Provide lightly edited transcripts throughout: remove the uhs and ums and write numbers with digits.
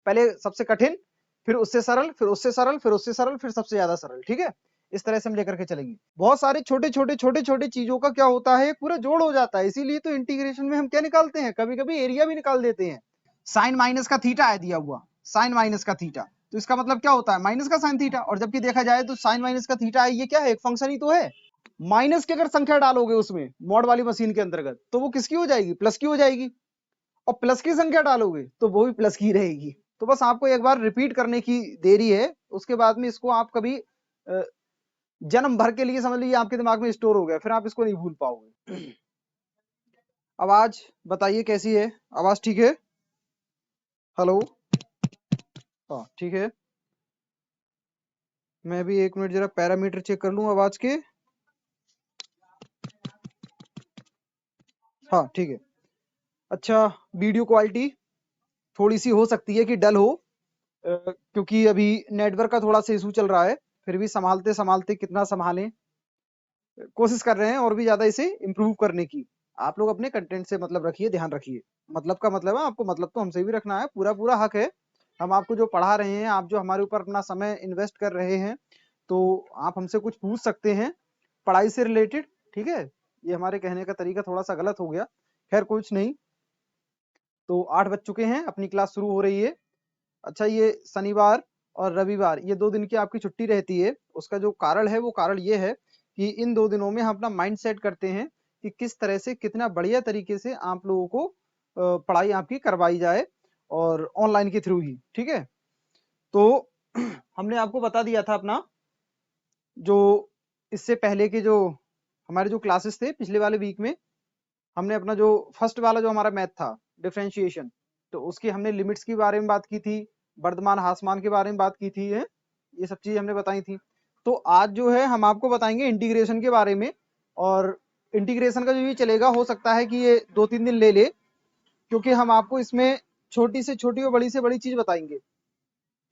पहले सबसे कठिन, फिर उससे सरल, फिर उससे सरल, फिर उससे सरल, फिर सबसे ज्यादा सरल। ठीक है, इस तरह से हम लेकर के चलेंगे। बहुत सारे छोटे छोटे छोटे छोटे चीजों का क्या होता है, पूरा जोड़ हो जाता है। इसीलिए तो इंटीग्रेशन में हम क्या निकालते हैं, कभी कभी एरिया भी निकाल देते हैं। साइन माइनस का थीटा है दिया हुआ, साइन माइनस का थीटा, तो इसका मतलब क्या होता है, माइनस का साइन थीटा। और जबकि देखा जाए तो साइन माइनस का थीटा है, ये क्या है, एक फंक्शन ही तो है। माइनस की अगर संख्या डालोगे उसमें मॉड वाली मशीन के अंतर्गत, तो वो किसकी हो जाएगी, प्लस की हो जाएगी। और प्लस की संख्या डालोगे तो वो भी प्लस की रहेगी। तो बस आपको एक बार रिपीट करने की देरी है, उसके बाद में इसको आप कभी जन्म भर के लिए समझ लीजिए आपके दिमाग में स्टोर हो गया, फिर आप इसको नहीं भूल पाओगे। आवाज बताइए कैसी है, आवाज ठीक है, हेलो, हाँ ठीक है। मैं भी 1 मिनट जरा पैरामीटर चेक कर लूं आवाज के। हाँ ठीक है। अच्छा, वीडियो क्वालिटी थोड़ी सी हो सकती है कि डल हो, क्योंकि अभी नेटवर्क का थोड़ा सा इशू चल रहा है। फिर भी संभालते संभालते कितना संभालें, कोशिश कर रहे हैं और भी ज्यादा इसे इम्प्रूव करने की। आप लोग अपने कंटेंट से मतलब रखिए, ध्यान रखिए। मतलब का मतलब है आपको, मतलब तो हमसे भी रखना है, पूरा पूरा हक है। हम आपको जो पढ़ा रहे हैं, आप जो हमारे ऊपर अपना समय इन्वेस्ट कर रहे हैं, तो आप हमसे कुछ पूछ सकते हैं पढ़ाई से रिलेटेड। ठीक है, ये हमारे कहने का तरीका थोड़ा सा गलत हो गया, खैर कुछ नहीं। तो 8 बज चुके हैं, अपनी क्लास शुरू हो रही है। अच्छा, ये शनिवार और रविवार ये 2 दिन की आपकी छुट्टी रहती है। उसका जो कारण है, वो कारण ये है कि इन 2 दिनों में हम अपना माइंड सेट करते हैं कि किस तरह से कितना बढ़िया तरीके से आप लोगों को पढ़ाई आपकी करवाई जाए, और ऑनलाइन के थ्रू ही। ठीक है, तो हमने आपको बता दिया था अपना जो इससे पहले के जो हमारे जो क्लासेस थे पिछले वाले वीक में, हमने अपना जो फर्स्ट वाला जो हमारा मैथ था डिफरेंशिएशन, तो उसकी हमने लिमिट्स के बारे में बात की थी, वर्धमान ह्रासमान के बारे में बात की थी है? ये सब चीज हमने बताई थी। तो आज जो है हम आपको बताएंगे इंटीग्रेशन के बारे में। और इंटीग्रेशन का जो ये चलेगा, हो सकता है कि ये 2-3 दिन ले ले, क्योंकि हम आपको इसमें छोटी से छोटी और बड़ी से बड़ी चीज बताएंगे।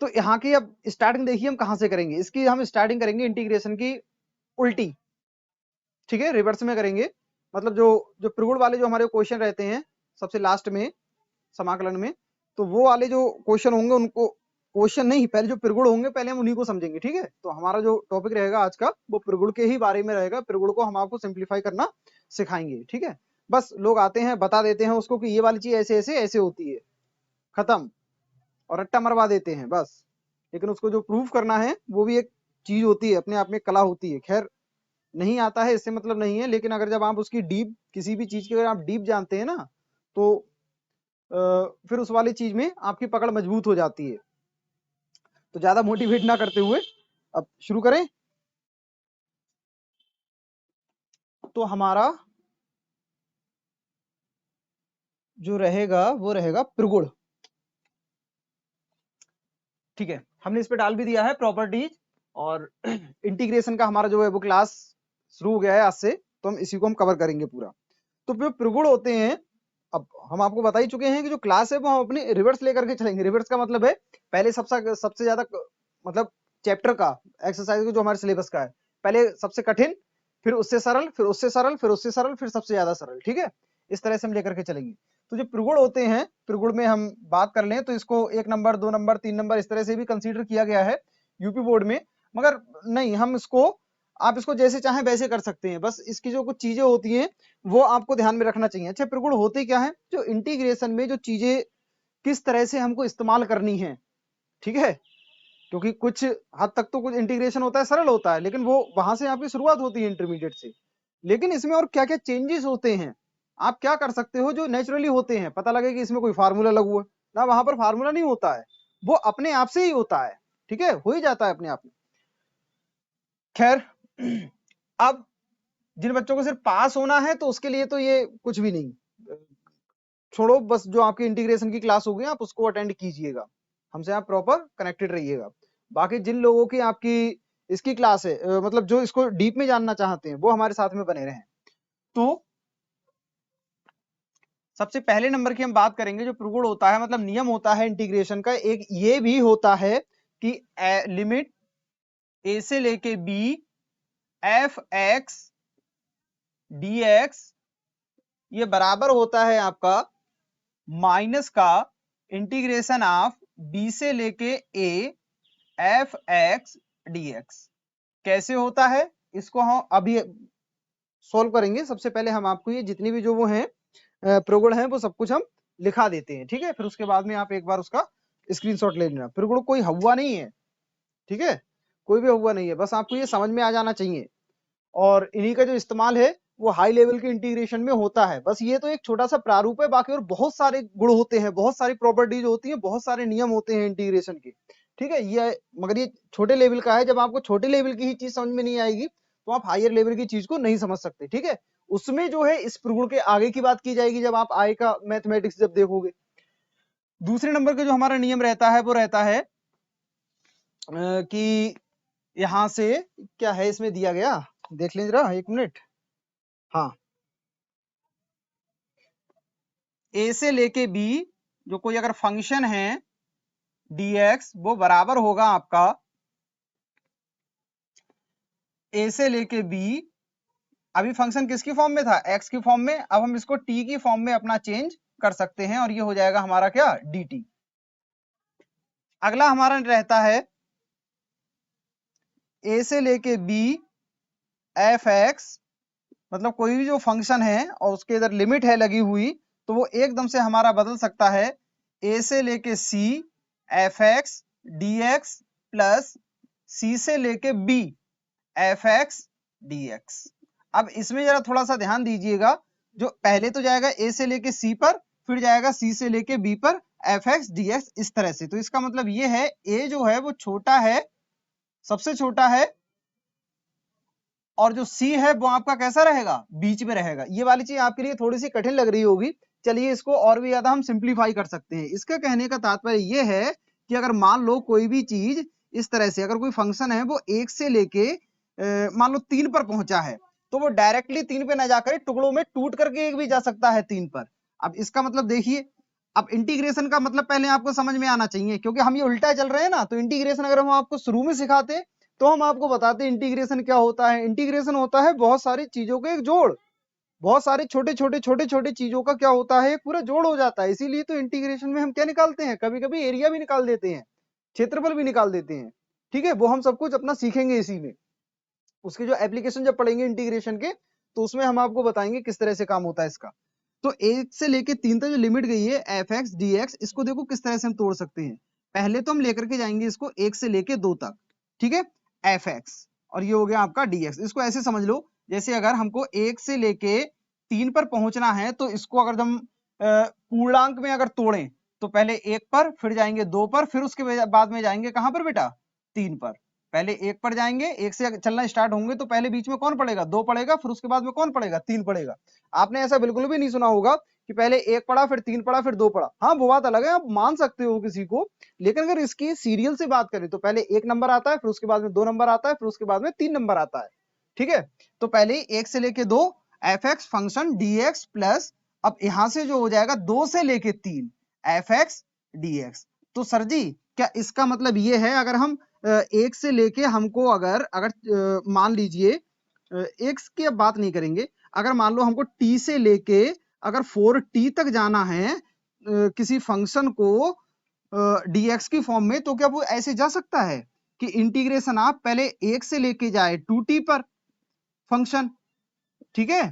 तो यहाँ की अब स्टार्टिंग देखिए हम कहाँ से करेंगे। इसकी हम स्टार्टिंग करेंगे इंटीग्रेशन की उल्टी, ठीक है, रिवर्स में करेंगे। मतलब जो जो त्रिगुण वाले जो हमारे क्वेश्चन रहते हैं सबसे लास्ट में समाकलन में, तो वो वाले जो क्वेश्चन होंगे, उनको क्वेश्चन नहीं, पहले जो त्रिगुण होंगे पहले हम उन्हीं को समझेंगे। ठीक है, तो हमारा जो टॉपिक रहेगा आज का, वो त्रिगुण के ही बारे में रहेगा। त्रिगुण को हम आपको सिंप्लीफाई करना सिखाएंगे। ठीक है, बस लोग आते हैं बता देते हैं उसको कि ये वाली चीज ऐसे ऐसे ऐसे होती है, खत्म, और रट्टा मरवा देते हैं बस। लेकिन उसको जो प्रूफ करना है, वो भी एक चीज होती है, अपने आप में कला होती है। खैर, नहीं आता है इससे मतलब नहीं है, लेकिन अगर जब आप उसकी डीप, किसी भी चीज की अगर आप डीप जानते हैं ना, तो फिर उस वाली चीज में आपकी पकड़ मजबूत हो जाती है। तो ज्यादा मोटिवेट ना करते हुए अब शुरू करें। तो हमारा जो रहेगा वो रहेगा त्रिगुण। ठीक है, हमने इस पे डाल भी दिया है प्रॉपर्टीज, और इंटीग्रेशन का हमारा जो है वो क्लास शुरू हो गया है आज से, तो हम इसी को हम कवर करेंगे पूरा। तो जो त्रिगुण होते हैं, अब हम आपको बता ही चुके हैं कि जो क्लास है वो हम अपने रिवर्स लेकर के चलेंगे। रिवर्स का मतलब है पहले सबसे सबसे ज्यादा मतलब चैप्टर का, एक्सरसाइज जो हमारे सिलेबस का है, पहले सबसे कठिन, फिर उससे सरल, फिर उससे सरल, फिर उससे सरल, फिर सबसे ज्यादा सरल। ठीक है, इस तरह से हम लेकर के चलेंगे। तो जो त्रिगुण होते हैं, त्रिगुण में हम बात कर लें तो इसको 1 नंबर, 2 नंबर, 3 नंबर इस तरह से भी कंसीडर किया गया है यूपी बोर्ड में। मगर नहीं, हम इसको, आप इसको जैसे चाहें वैसे कर सकते हैं। बस इसकी जो कुछ चीजें होती हैं वो आपको ध्यान में रखना चाहिए। अच्छा, त्रिगुण होते क्या है, जो इंटीग्रेशन में जो चीजें किस तरह से हमको इस्तेमाल करनी है। ठीक है, क्योंकि कुछ हद तक तो कुछ इंटीग्रेशन होता है सरल होता है, लेकिन वो वहां से आपकी शुरुआत होती है इंटरमीडिएट से। लेकिन इसमें और क्या क्या चेंजेस होते हैं, आप क्या कर सकते हो जो नेचुरली होते हैं। पता लगे कि इसमें कोई फार्मूला लगू है ना, वहां पर फार्मूला नहीं होता है, वो अपने आप से ही होता है। ठीक है, हो ही जाता है अपने आप में। खैर, अब जिन बच्चों को सिर्फ पास होना है तो उसके लिए तो ये कुछ भी नहीं, छोड़ो, बस जो आपकी इंटीग्रेशन की क्लास होगी आप उसको अटेंड कीजिएगा, हमसे आप प्रॉपर कनेक्टेड रहिएगा। बाकी जिन लोगों की आपकी इसकी क्लास है, मतलब जो इसको डीप में जानना चाहते हैं, वो हमारे साथ में बने रहें। तो सबसे पहले नंबर की हम बात करेंगे, जो त्रिगुण होता है, मतलब नियम होता है इंटीग्रेशन का, एक ये भी होता है कि लिमिट ए से लेके b f x d x ये बराबर होता है आपका माइनस का इंटीग्रेशन ऑफ बी से लेके A F x d x कैसे होता है, इसको हम अभी सोल्व करेंगे। सबसे पहले हम आपको ये जितनी भी जो वो हैं प्रगुण हैं वो सब कुछ हम लिखा देते हैं, ठीक है। फिर उसके बाद में आप एक बार उसका स्क्रीनशॉट ले लेना। प्रगुण कोई हवा नहीं है, ठीक है, कोई भी हवा नहीं है, बस आपको ये समझ में आ जाना चाहिए। और इन्हीं का जो इस्तेमाल है वो हाई लेवल के इंटीग्रेशन में होता है। बस ये तो एक छोटा सा प्रारूप है, बाकी और बहुत सारे गुण होते हैं, बहुत सारी प्रॉपर्टीज होती हैं, बहुत सारे नियम होते हैं इंटीग्रेशन के, ठीक है। ये मगर ये छोटे लेवल का है। जब आपको छोटे लेवल की ही चीज समझ में नहीं आएगी तो आप हायर लेवल की चीज को नहीं समझ सकते, ठीक है। उसमें जो है इस प्रगुण के आगे की बात की जाएगी जब आप आय का मैथमेटिक्स जब देखोगे। दूसरे नंबर का जो हमारा नियम रहता है वो रहता है कि यहां से क्या है इसमें दिया गया, देख लें जरा एक मिनट। हाँ, ए से लेके बी जो कोई अगर फंक्शन है dx वो बराबर होगा आपका ए से लेके बी। अभी फंक्शन किसकी फॉर्म में था, x की फॉर्म में, अब हम इसको t की फॉर्म में अपना चेंज कर सकते हैं और ये हो जाएगा हमारा क्या dt। अगला हमारा रहता है a से लेके b एफ एक्स, मतलब कोई भी जो फंक्शन है और उसके इधर लिमिट है लगी हुई तो वो एकदम से हमारा बदल सकता है a से लेके c F x d x plus c से लेके b F x d x. अब इसमें जरा थोड़ा सा ध्यान दीजिएगा, जो पहले तो जाएगा a से लेके c पर, फिर जाएगा c से लेके b पर एफ एक्स डी एक्स, इस तरह से। तो इसका मतलब ये है a जो है वो छोटा है, सबसे छोटा है, और जो C है वो आपका कैसा रहेगा, बीच में रहेगा। ये वाली चीज आपके लिए थोड़ी सी कठिन लग रही होगी, चलिए इसको और भी ज्यादा हम सिंप्लीफाई कर सकते हैं। इसका कहने का तात्पर्य ये है कि अगर मान लो कोई भी चीज इस तरह से, अगर कोई फंक्शन है वो 1 से लेके मान लो 3 पर पहुंचा है तो वो डायरेक्टली 3 पे ना जाकर टुकड़ों में टूट करके एक भी जा सकता है 3 पर। अब इसका मतलब देखिए, अब इंटीग्रेशन का मतलब पहले आपको समझ में आना चाहिए, क्योंकि हम ये उल्टा चल रहे हैं ना। तो इंटीग्रेशन अगर हम आपको शुरू में सिखाते तो हम आपको बताते इंटीग्रेशन क्या होता है। इंटीग्रेशन होता है बहुत सारी चीजों का एक जोड़, बहुत सारे छोटे छोटे छोटे छोटे चीजों का क्या होता है, एक पूरा जोड़ हो जाता है। इसीलिए तो इंटीग्रेशन में हम क्या निकालते हैं, कभी कभी एरिया भी निकाल देते हैं, क्षेत्रफल भी निकाल देते हैं, ठीक है। वो हम सब कुछ अपना सीखेंगे इसी में, उसके जो एप्लीकेशन जब पढ़ेंगे इंटीग्रेशन के तो उसमें हम आपको बताएंगे किस तरह से काम होता है इसका। तो 1 से लेके 3 तक जो लिमिट गई है एफ एक्स डी एक्स, इसको देखो किस तरह से हम तोड़ सकते हैं। पहले तो हम लेकर के जाएंगे इसको 1 से लेके 2 तक, ठीक है, एफ एक्स, और ये हो गया आपका डी एक्स। इसको ऐसे समझ लो जैसे अगर हमको 1 से लेके 3 पर पहुंचना है तो इसको अगर हम पूर्णांक में अगर तोड़ें तो पहले 1 पर, फिर जाएंगे 2 पर, फिर उसके बाद में जाएंगे कहां पर बेटा, 3 पर। पहले 1 पर जाएंगे, 1 से चलना स्टार्ट होंगे तो पहले बीच में कौन पड़ेगा, 2 पड़ेगा, फिर उसके बाद में कौन पड़ेगा, 3 पड़ेगा। आपने ऐसा बिल्कुल भी नहीं सुना होगा कि पहले 1 पढ़ा फिर 3 पढ़ा फिर 2 पढ़ा। हाँ, वो बात अलग है, आप मान सकते हो किसी को, लेकिन अगर इसकी सीरियल से बात करें तो पहले 1 नंबर आता है, फिर उसके बाद में 2 नंबर आता है, फिर उसके बाद में 3 नंबर आता है, ठीक है। तो पहले 1 से लेके 2 F x function D x plus, अब यहां से जो हो जाएगा 2 से लेके 3 एफ एक्स डी एक्स। तो सर जी क्या इसका मतलब ये है, अगर हम 1 से लेके हमको अगर अगर मान लीजिए एक्स की अब बात नहीं करेंगे, अगर मान लो हमको टी से लेके अगर 4t तक जाना है किसी फंक्शन को dx की फॉर्म में, तो क्या वो ऐसे जा सकता है कि इंटीग्रेशन आप पहले 1 से लेके जाए 2t पर फंक्शन, ठीक है,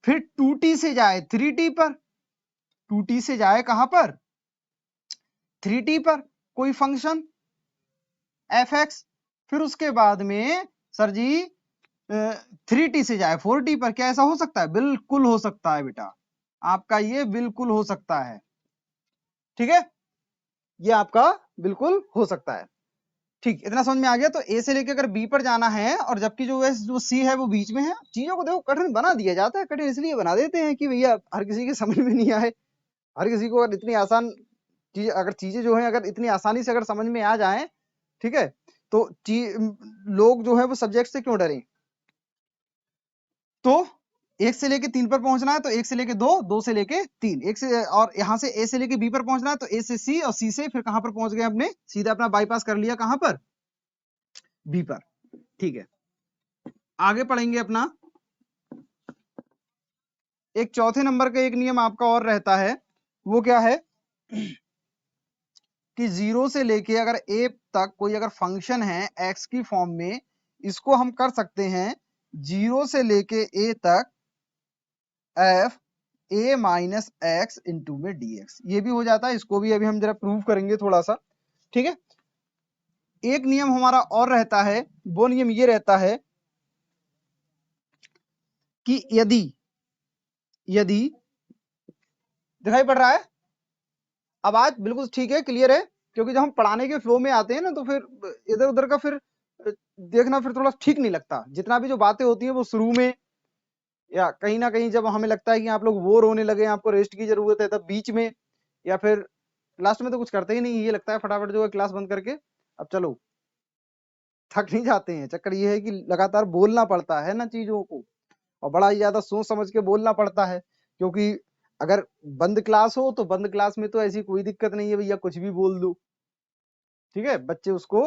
फिर 2t से जाए 3t पर, 2t से जाए कहां पर, 3t पर कोई फंक्शन एफ एक्स, फिर उसके बाद में सर जी 3t से जाए 4t पर। क्या ऐसा हो सकता है, बिल्कुल हो सकता है बेटा, आपका ये बिल्कुल हो सकता है, ठीक है, ये आपका बिल्कुल हो सकता है। ठीक, इतना समझ में आ गया। तो ए से लेकर अगर बी पर जाना है और जबकि जो सी है वो बीच में है, चीजों को देखो कठिन बना दिया जाता है, कठिन इसलिए बना देते हैं कि भैया हर किसी के समझ में नहीं आए। हर किसी को अगर इतनी आसान चीज, अगर चीजें जो है अगर इतनी आसानी से अगर समझ में आ जाए, ठीक है, तो लोग जो है वो सब्जेक्ट से क्यों डरें। तो 1 से लेके 3 पर पहुंचना है तो 1 से लेके 2, 2 से लेके 3, 1 से, और यहां से ए से लेके बी पर पहुंचना है तो ए से सी, और सी से फिर कहां पर पहुंच गए, अपने सीधा अपना बाईपास कर लिया कहां पर, बी पर, ठीक है। आगे पढ़ेंगे अपना एक चौथे नंबर का एक नियम आपका और रहता है, वो क्या है कि 0 से लेके अगर a तक कोई अगर फंक्शन है x की फॉर्म में, इसको हम कर सकते हैं 0 से लेके a तक f a minus x into में dx। ये भी हो जाता है, इसको भी अभी हम जरा प्रूव करेंगे थोड़ा सा, ठीक है। एक नियम हमारा और रहता है, वो नियम ये रहता है कि यदि यदि दिखाई पड़ रहा है, आवाज बिल्कुल ठीक है, क्लियर है, क्योंकि जब हम पढ़ाने के फ्लो में आते हैं ना तो फिर इधर उधर का फिर देखना फिर थोड़ा ठीक नहीं लगता। जितना भी जो बातें होती है वो शुरू में या कहीं ना कहीं जब हमें लगता है कि आप लोग बोर होने लगे, आपको रेस्ट की जरूरत है, तब बीच में या फिर लास्ट में तो कुछ करते ही नहीं, ये लगता है फटाफट जो है क्लास बंद करके अब चलो, थक नहीं जाते हैं। चक्कर ये है कि लगातार बोलना पड़ता है ना चीजों को, और बड़ा ही ज्यादा सोच समझ के बोलना पड़ता है, क्योंकि अगर बंद क्लास हो तो बंद क्लास में तो ऐसी कोई दिक्कत नहीं है भैया, कुछ भी बोल दो, ठीक है, बच्चे उसको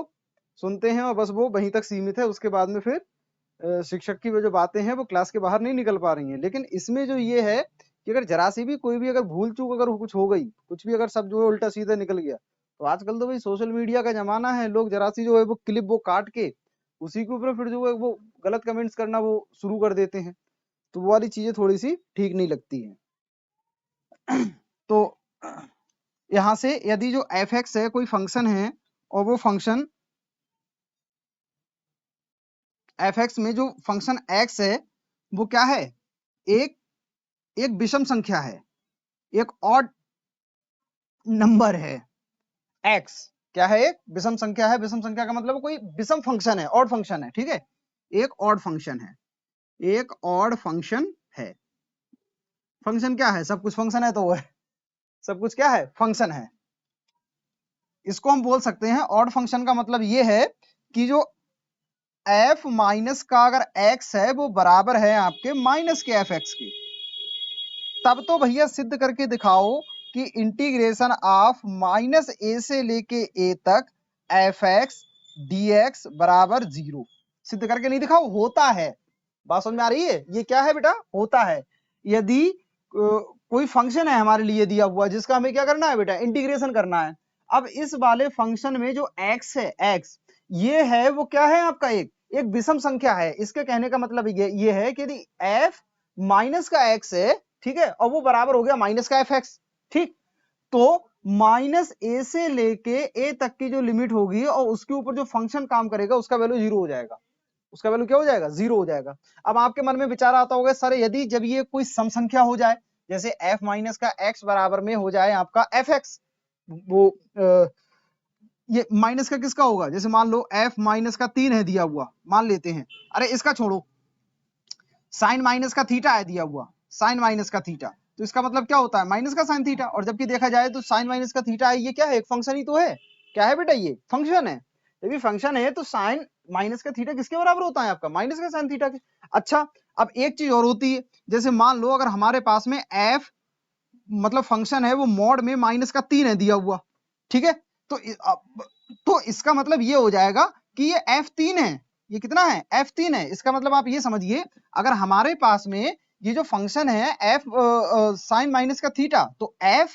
सुनते हैं और बस वो वहीं तक सीमित है। उसके बाद में फिर शिक्षक की वो जो बातें हैं वो क्लास के बाहर नहीं निकल पा रही हैं। लेकिन इसमें जो ये है कि अगर जरा सी भी कोई भी अगर भूल चूक अगर कुछ हो गई, कुछ भी अगर सब जो है उल्टा सीधा निकल गया, तो आजकल तो भाई सोशल मीडिया का जमाना है, लोग जरा सी जो है वो क्लिप वो काट के उसी के ऊपर फिर जो है वो गलत कमेंट्स करना वो शुरू कर देते हैं, तो वो वाली चीजें थोड़ी सी ठीक नहीं लगती हैं। तो यहाँ से यदि जो एफ एक्स है कोई फंक्शन है और वो फंक्शन एफ एक्स में जो फंक्शन एक्स है वो क्या है, एक एक विषम संख्या है, एक ऑड नंबर है। एक्स क्या है, एक विषम संख्या है। विषम संख्या का मतलब कोई विषम फंक्शन है, ऑड फंक्शन है, ठीक है, एक ऑड फंक्शन है, एक ऑड फंक्शन है। फंक्शन क्या है, सब कुछ फंक्शन है तो वो है, सब कुछ क्या है, फंक्शन है। इसको हम बोल सकते हैं ऑड फंक्शन का मतलब ये है कि जो एफ माइनस का अगर एक्स है वो बराबर है आपके माइनस के एफ एक्स के, तब तो भैया सिद्ध करके दिखाओ कि इंटीग्रेशन ऑफ माइनस ए से लेके ए तक एफ एक्स डी एक्स बराबर 0। सिद्ध करके नहीं दिखाओ, होता है। बात समझ में आ रही है, ये क्या है बेटा, होता है। यदि कोई फंक्शन है हमारे लिए दिया हुआ जिसका हमें क्या करना है बेटा, इंटीग्रेशन करना है। अब इस वाले फंक्शन में जो x है, x ये है वो क्या है आपका, एक विषम संख्या है। इसके कहने का मतलब ये है कि यदि f माइनस का x है, ठीक है, और वो बराबर हो गया माइनस का एफ एक्स, ठीक, तो माइनस ए से लेके ए तक की जो लिमिट होगी और उसके ऊपर जो फंक्शन काम करेगा उसका वैल्यू 0 हो जाएगा, उसका वैल्यू क्या हो जाएगा, 0 हो जाएगा। अब आपके मन में विचार आता होगा सर यदि जब ये कोई सम संख्या हो जाए, जैसे f माइनस का x बराबर में हो जाए आपका एफ एक्स, वो ये माइनस का किसका होगा, जैसे मान लो f माइनस का 3 है दिया हुआ, मान लेते हैं, अरे इसका छोड़ो, साइन माइनस का थीटा है दिया हुआ, साइन माइनस का थीटा, तो इसका मतलब क्या होता है, माइनस का साइन थीटा। और जबकि देखा जाए तो साइन माइनस का थीटा है, ये क्या है, एक फंक्शन ही तो है। क्या है बेटा, ये फंक्शन है। जब ये फंक्शन है तो साइन माइनस का थीटा किसके बराबर होता है आपका, माइनस का साइन थीटा के। अच्छा, अब एक चीज और होती है, जैसे मान लो अगर हमारे पास में एफ मतलब फंक्शन है वो मॉड में माइनस का 3 है दिया हुआ, ठीक है, तो इसका मतलब ये हो जाएगा कि ये f3 है। ये कितना है, f3 है। इसका मतलब आप ये समझिए, अगर हमारे पास में ये जो फंक्शन है f साइन माइनस का थीटा, तो f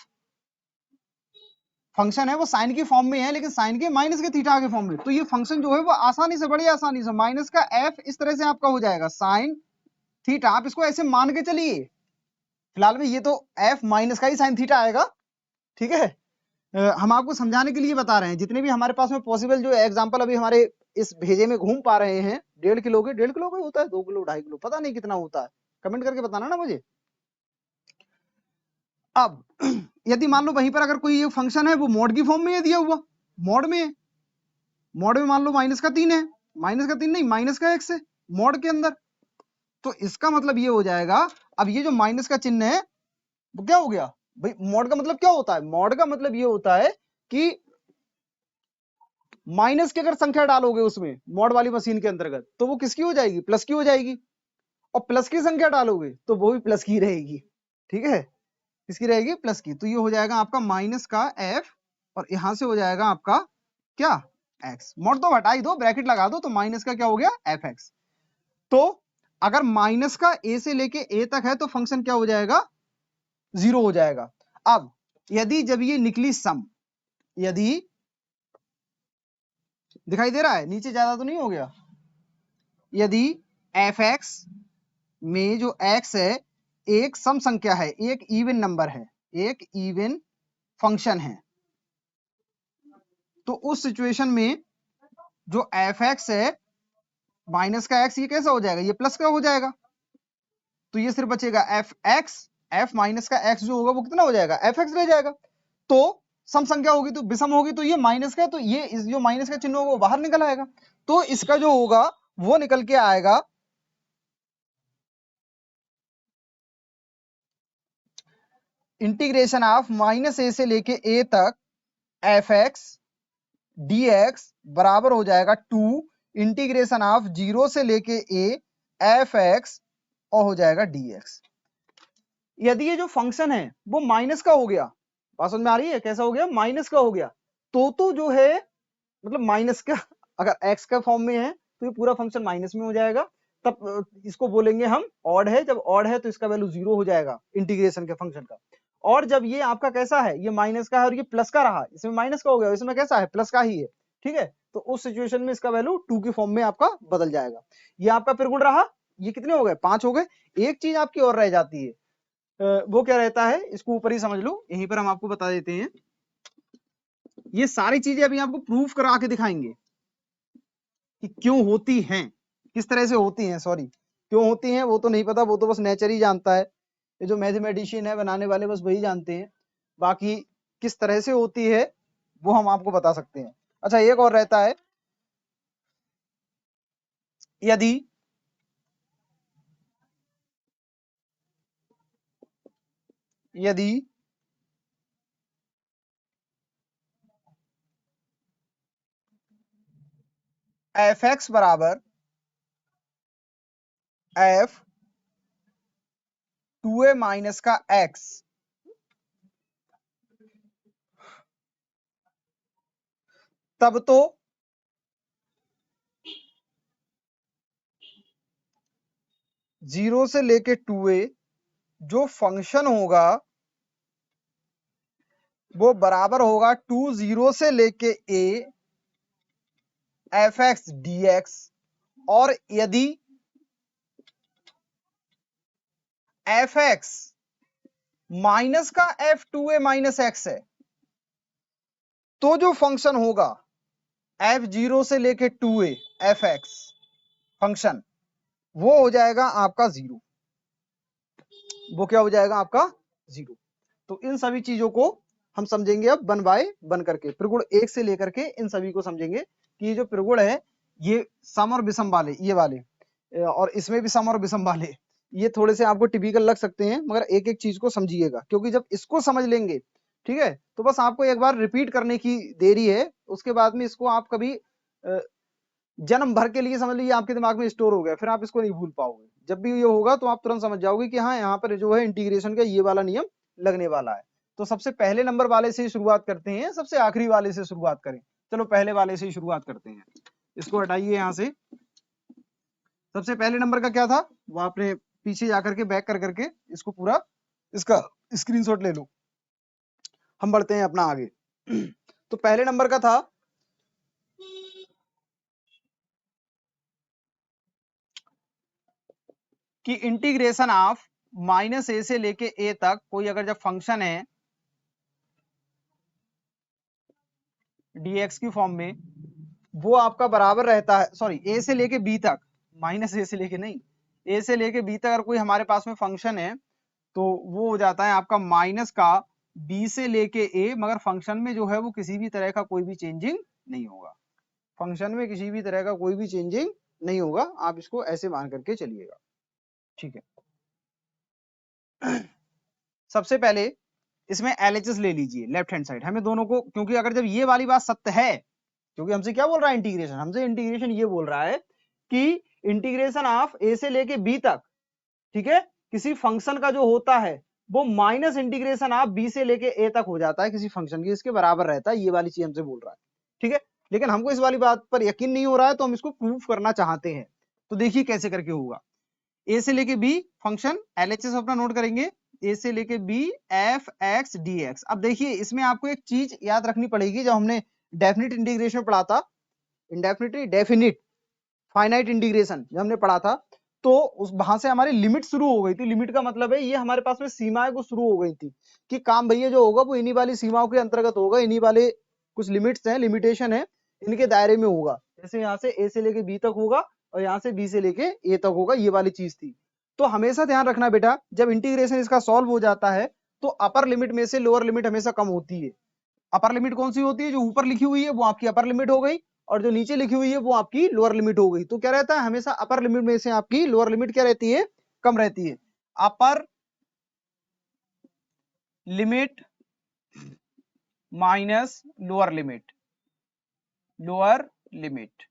फंक्शन है वो साइन की फॉर्म में है, लेकिन साइन के माइनस के थीटा के फॉर्म में, तो ये फंक्शन जो है वो आसानी से, बड़ी आसानी से माइनस का f इस तरह से आपका हो जाएगा साइन थीटा। आप इसको ऐसे मान के चलिए, फिलहाल में ये तो f माइनस का ही साइन थीटा आएगा, ठीक है। हम आपको समझाने के लिए बता रहे हैं, जितने भी हमारे पास में पॉसिबल जो एग्जांपल अभी हमारे इस भेजे में घूम पा रहे हैं, 1.5 किलो का होता है, 2 किलो 2.5 किलो, पता नहीं कितना होता है, कमेंट करके बताना ना मुझे। अब यदि मान लो वहीं पर अगर कोई ये फंक्शन है वो मॉड की फॉर्म में है दिया हुआ, मॉड में मान लो माइनस का 3 है, माइनस का 3 नहीं, माइनस का x है मॉड के अंदर, तो इसका मतलब ये हो जाएगा, अब ये जो माइनस का चिन्ह है वो क्या हो गया भाई, मॉड का मतलब क्या होता है, मॉड का मतलब ये होता है कि माइनस की अगर संख्या डालोगे उसमें मॉड वाली मशीन के अंतर्गत, तो वो किसकी हो जाएगी, प्लस की हो जाएगी, और प्लस की संख्या डालोगे तो वो भी प्लस की रहेगी, ठीक है, किसकी रहेगी, प्लस की। तो ये हो जाएगा आपका माइनस का एफ, और यहां से हो जाएगा आपका क्या, एक्स। मॉड तो हटा ही दो, ब्रैकेट लगा दो, तो माइनस का क्या हो गया, एफ एक्स। तो अगर माइनस का ए से लेके ए तक है तो फंक्शन क्या हो जाएगा, 0 हो जाएगा। अब यदि जब ये निकली सम, यदि दिखाई दे रहा है, नीचे ज्यादा तो नहीं हो गया, यदि एफ एक्स में जो एक्स है एक सम संख्या है, एक इवन नंबर है, एक इवन फंक्शन है, तो उस सिचुएशन में जो एफ एक्स है माइनस का एक्स, ये कैसा हो जाएगा, ये प्लस का हो जाएगा, तो ये सिर्फ बचेगा एफ एक्स, एफ माइनस का एक्स जो होगा वो कितना हो जाएगा, एफ एक्स रह जाएगा। तो सम संख्या होगी तो विषम होगी, तो ये माइनस का है, तो ये इस जो माइनस का चिन्ह होगा वो बाहर निकल आएगा, तो इसका जो होगा वो निकल के आएगा इंटीग्रेशन ऑफ माइनस ए से लेके ए तक एफ एक्स डी एक्स बराबर हो जाएगा 2 इंटीग्रेशन ऑफ 0 से लेके ए एफ एक्स और हो जाएगा डी एक्स। यदि ये जो फंक्शन है वो माइनस का हो गया, बात समझ में आ रही है, कैसा हो गया, माइनस का हो गया, तो जो है मतलब माइनस का, अगर एक्स का फॉर्म में है तो ये पूरा फंक्शन माइनस में हो जाएगा, तब इसको बोलेंगे हम ऑड है, जब ऑड है तो इसका वैल्यू 0 हो जाएगा इंटीग्रेशन के फंक्शन का। और जब ये आपका कैसा है, ये माइनस का है और ये प्लस का रहा, इसमें माइनस का हो गया, इसमें कैसा है, प्लस का ही है, ठीक है, तो उस सिचुएशन में इसका वैल्यू 2 के फॉर्म में आपका बदल जाएगा। ये आपका त्रिगुण रहा, ये कितने हो गए, 5 हो गए। एक चीज आपकी और रह जाती है, वो क्या रहता है, इसको ऊपर ही समझ लो, यहीं पर हम आपको बता देते हैं। ये सारी चीजें अभी आपको प्रूफ करा के दिखाएंगे कि क्यों होती हैं, किस तरह से होती हैं, सॉरी क्यों होती हैं वो तो नहीं पता, वो तो बस नेचर ही जानता है, ये जो मैथमेटिशियन है बनाने वाले बस वही जानते हैं, बाकी किस तरह से होती है वो हम आपको बता सकते हैं। अच्छा, एक और रहता है, यदि एफ एक्स बराबर एफ 2a माइनस का एक्स, तब तो जीरो से लेके 2a जो फंक्शन होगा वो बराबर होगा 2 0 से लेके a F x d x. और यदि एफ एक्स माइनस का एफ 2a माइनस एक्स है, तो जो फंक्शन होगा एफ 0 से लेके 2a एफ एक्स फंक्शन, वो हो जाएगा आपका 0, वो क्या हो जाएगा आपका 0। तो इन सभी चीजों को हम समझेंगे अब वन बाय वन करके, त्रिगुण 1 से लेकर के इन सभी को समझेंगे कि ये जो त्रिगुण है ये सम और विषम वाले, ये वाले, और इसमें भी सम और विषम वाले, ये थोड़े से आपको टिपिकल लग सकते हैं, मगर एक एक चीज को समझिएगा, क्योंकि जब इसको समझ लेंगे, ठीक है, तो बस आपको एक बार रिपीट करने की देरी है, उसके बाद में इसको आप कभी जन्म भर के लिए समझ लीजिए आपके दिमाग में स्टोर हो गया, फिर आप इसको नहीं भूल पाओगे। जब भी ये होगा तो आप तुरंत समझ जाओगे कि हाँ, यहाँ पर जो है इंटीग्रेशन का ये वाला नियम लगने वाला है। तो सबसे पहले नंबर वाले से ही शुरुआत करते हैं, सबसे आखिरी वाले से शुरुआत करें, चलो पहले वाले से ही शुरुआत करते हैं। इसको हटाइए यहाँ से, सबसे पहले नंबर का क्या था वो आपने पीछे जाकर के बैक कर करके इसको पूरा इसका स्क्रीनशॉट ले लो, हम बढ़ते हैं अपना आगे। तो पहले नंबर का था कि इंटीग्रेशन ऑफ माइनस ए से लेके ए तक कोई अगर जब फंक्शन है dx की फॉर्म में, वो आपका बराबर रहता है, सॉरी ए से लेके बी तक, माइनस ए से लेके नहीं, ए से लेके बी तक अगर कोई हमारे पास में फंक्शन है तो वो हो जाता है आपका माइनस का बी से लेके ए, मगर फंक्शन में जो है वो किसी भी तरह का कोई भी चेंजिंग नहीं होगा, फंक्शन में किसी भी तरह का कोई भी चेंजिंग नहीं होगा, आप इसको ऐसे मान करके चलिएगा, ठीक है। सबसे पहले इसमें LHS ले लीजिए लेफ्ट हैंड साइड, हमें दोनों को, क्योंकि अगर जब ये वाली बात सत्य है, क्योंकि हमसे क्या बोल रहा है इंटीग्रेशन, हमसे इंटीग्रेशन ये बोल रहा है कि इंटीग्रेशन ऑफ ए से लेके बी तक, ठीक है, किसी फंक्शन का जो होता है वो माइनस इंटीग्रेशन ऑफ बी से लेके ए तक हो जाता है किसी फंक्शन की, इसके बराबर रहता है, ये वाली चीज हमसे बोल रहा है, ठीक है। लेकिन हमको इस वाली बात पर यकीन नहीं हो रहा है, तो हम इसको प्रूफ करना चाहते हैं, तो देखिए कैसे करके होगा। ए से लेके बी फंक्शन, LHS अपना नोट करेंगे, ए से लेके b f x d x. अब देखिए इसमें आपको एक चीज याद रखनी पड़ेगी, जब हमने डेफिनिट इंटीग्रेशन पढ़ा था, इंडेफिनिट डेफिनिट फाइनाइट इंटीग्रेशन जब हमने पढ़ा था, तो उस वहां से हमारी लिमिट शुरू हो गई थी। लिमिट का मतलब है ये हमारे पास में सीमाएं को शुरू हो गई थी कि काम भैया जो होगा वो इन्हीं वाली सीमाओं के अंतर्गत होगा, इन्हीं वाले कुछ लिमिट्स हैं, लिमिटेशन है, इनके दायरे में होगा। जैसे यहाँ से ए से लेके बी तक होगा और यहाँ से बी से लेके ए तक होगा, ये वाली चीज थी। तो हमेशा ध्यान रखना बेटा, जब इंटीग्रेशन इसका सॉल्व हो जाता है तो अपर लिमिट में से लोअर लिमिट हमेशा कम होती है। अपर लिमिट कौन सी होती है? जो ऊपर लिखी हुई है वो आपकी अपर लिमिट हो गई, और जो नीचे लिखी हुई है वो आपकी लोअर लिमिट हो गई। तो क्या रहता है, हमेशा अपर लिमिट में से आपकी लोअर लिमिट क्या रहती है? कम रहती है। Upper limit minus lower limit, lower limit,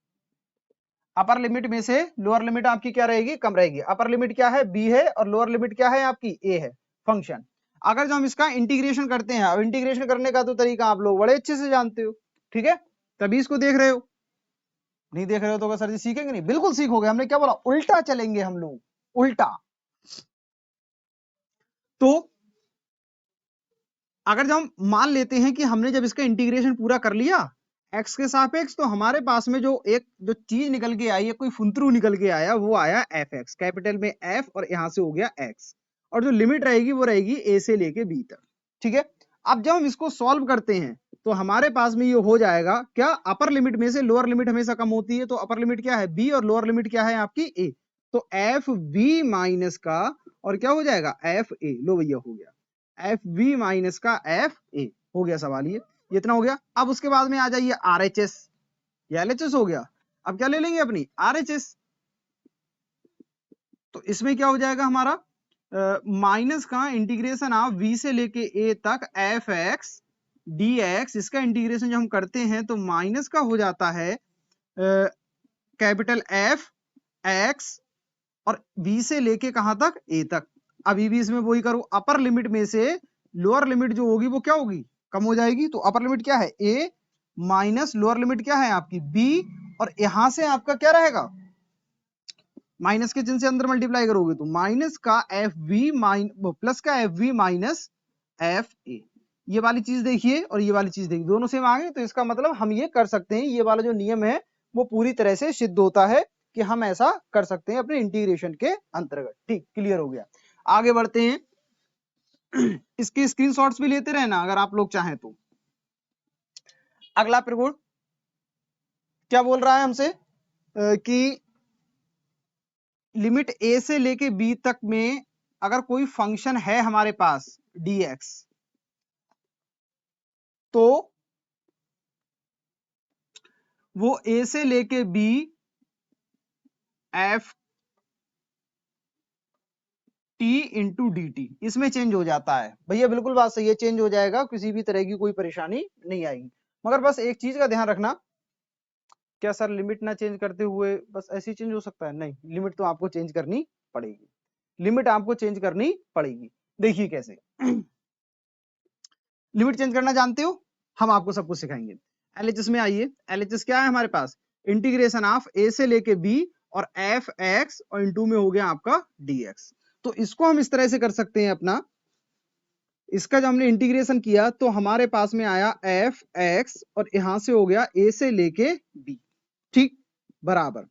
upper limit में से लोअर लिमिट आपकी क्या रहेगी? कम रहेगी। अपर लिमिट क्या है? बी है, और लोअर लिमिट क्या है आपकी? ए है फंक्शन। अगर जो हम इसका इंटीग्रेशन करते हैं, अब इंटीग्रेशन करने का तो तरीका आप लोग बड़े अच्छे से जानते हो, ठीक है, तभी इसको देख रहे हो। नहीं देख रहे हो तो सर जी सीखेंगे नहीं? बिल्कुल सीखोगे। हमने क्या बोला? उल्टा चलेंगे हम लोग, उल्टा। तो अगर जब हम मान लेते हैं कि हमने जब इसका इंटीग्रेशन पूरा कर लिया x के सापेक्ष, तो हमारे पास में जो चीज निकल के आई है, कोई फुंतरू निकल के आया, वो आया एफ एक्स, कैपिटल में एफ, और यहां से हो गया x, और जो लिमिट रहेगी वो रहेगी a से लेके b तक, ठीक है। अब जब हम इसको सॉल्व करते हैं तो हमारे पास में ये हो जाएगा क्या? अपर लिमिट में से लोअर लिमिट हमेशा कम होती है, तो अपर लिमिट क्या है? b, और लोअर लिमिट क्या है आपकी? a। तो एफ बी माइनस का, और क्या हो जाएगा? F A. लो भैया हो गया एफ बी माइनस का एफ ए, हो गया सवाल ये इतना हो गया। अब उसके बाद में आ जाइए आर एच एस, या एल एच एस हो गया। अब क्या ले लेंगे अपनी? R H S. तो इसमें क्या हो जाएगा हमारा? माइनस का इंटीग्रेशन ऑफ वी से लेके ए तक एफ एक्स डी एक्स, इसका इंटीग्रेशन जब हम करते हैं तो माइनस का हो जाता है कैपिटल एफ एक्स, और बी से लेके कहां तक? ए तक। अभी भी इसमें वही करो, अपर लिमिट में से लोअर लिमिट जो होगी वो क्या होगी? कम हो जाएगी। तो अपर लिमिट क्या है? ए, माइनस लोअर लिमिट क्या है आपकी? बी, और यहां से आपका क्या रहेगा? माइनस के चिन्ह से अंदर मल्टीप्लाई करोगे तो माइनस का एफ बी प्लस का f b minus f a. ये वाली चीज देखिए और ये वाली चीज देखिए, दोनों सेम आ गए। तो इसका मतलब हम ये कर सकते हैं, ये वाला जो नियम है वो पूरी तरह से सिद्ध होता है कि हम ऐसा कर सकते हैं अपने इंटीग्रेशन के अंतर्गत। ठीक, क्लियर हो गया। आगे बढ़ते हैं। इसके स्क्रीनशॉट्स भी लेते रहना अगर आप लोग चाहें तो। अगला प्रगुण क्या बोल रहा है हमसे कि लिमिट ए से लेके बी तक में अगर कोई फंक्शन है हमारे पास dx, तो वो ए से लेके b f t into d t, इसमें चेंज हो जाता है। भैया बिल्कुल बात सही है, चेंज हो जाएगा, किसी भी तरह की कोई परेशानी नहीं आएगी। मगर बस एक चीज का ध्यान रखना, क्या सर लिमिट ना चेंज करते हुए बस ऐसे ही चेंज हो सकता है? नहीं, लिमिट तो आपको चेंज करनी पड़ेगी, लिमिट आपको चेंज करनी पड़ेगी। देखिए कैसे लिमिट चेंज करना जानते हो? हम आपको सब कुछ सिखाएंगे। एलएचएस में आइए। एलएचएस क्या है हमारे पास? इंटीग्रेशन ऑफ ए से लेके बी और एफ एक्स, और इनटू में हो गया आपका डीएक्स। तो इसको हम इस तरह से कर सकते हैं अपना, इसका जब हमने इंटीग्रेशन किया तो हमारे पास में आया एफ एक्स, और यहां से हो गया ए से लेके बी, ठीक, बराबर।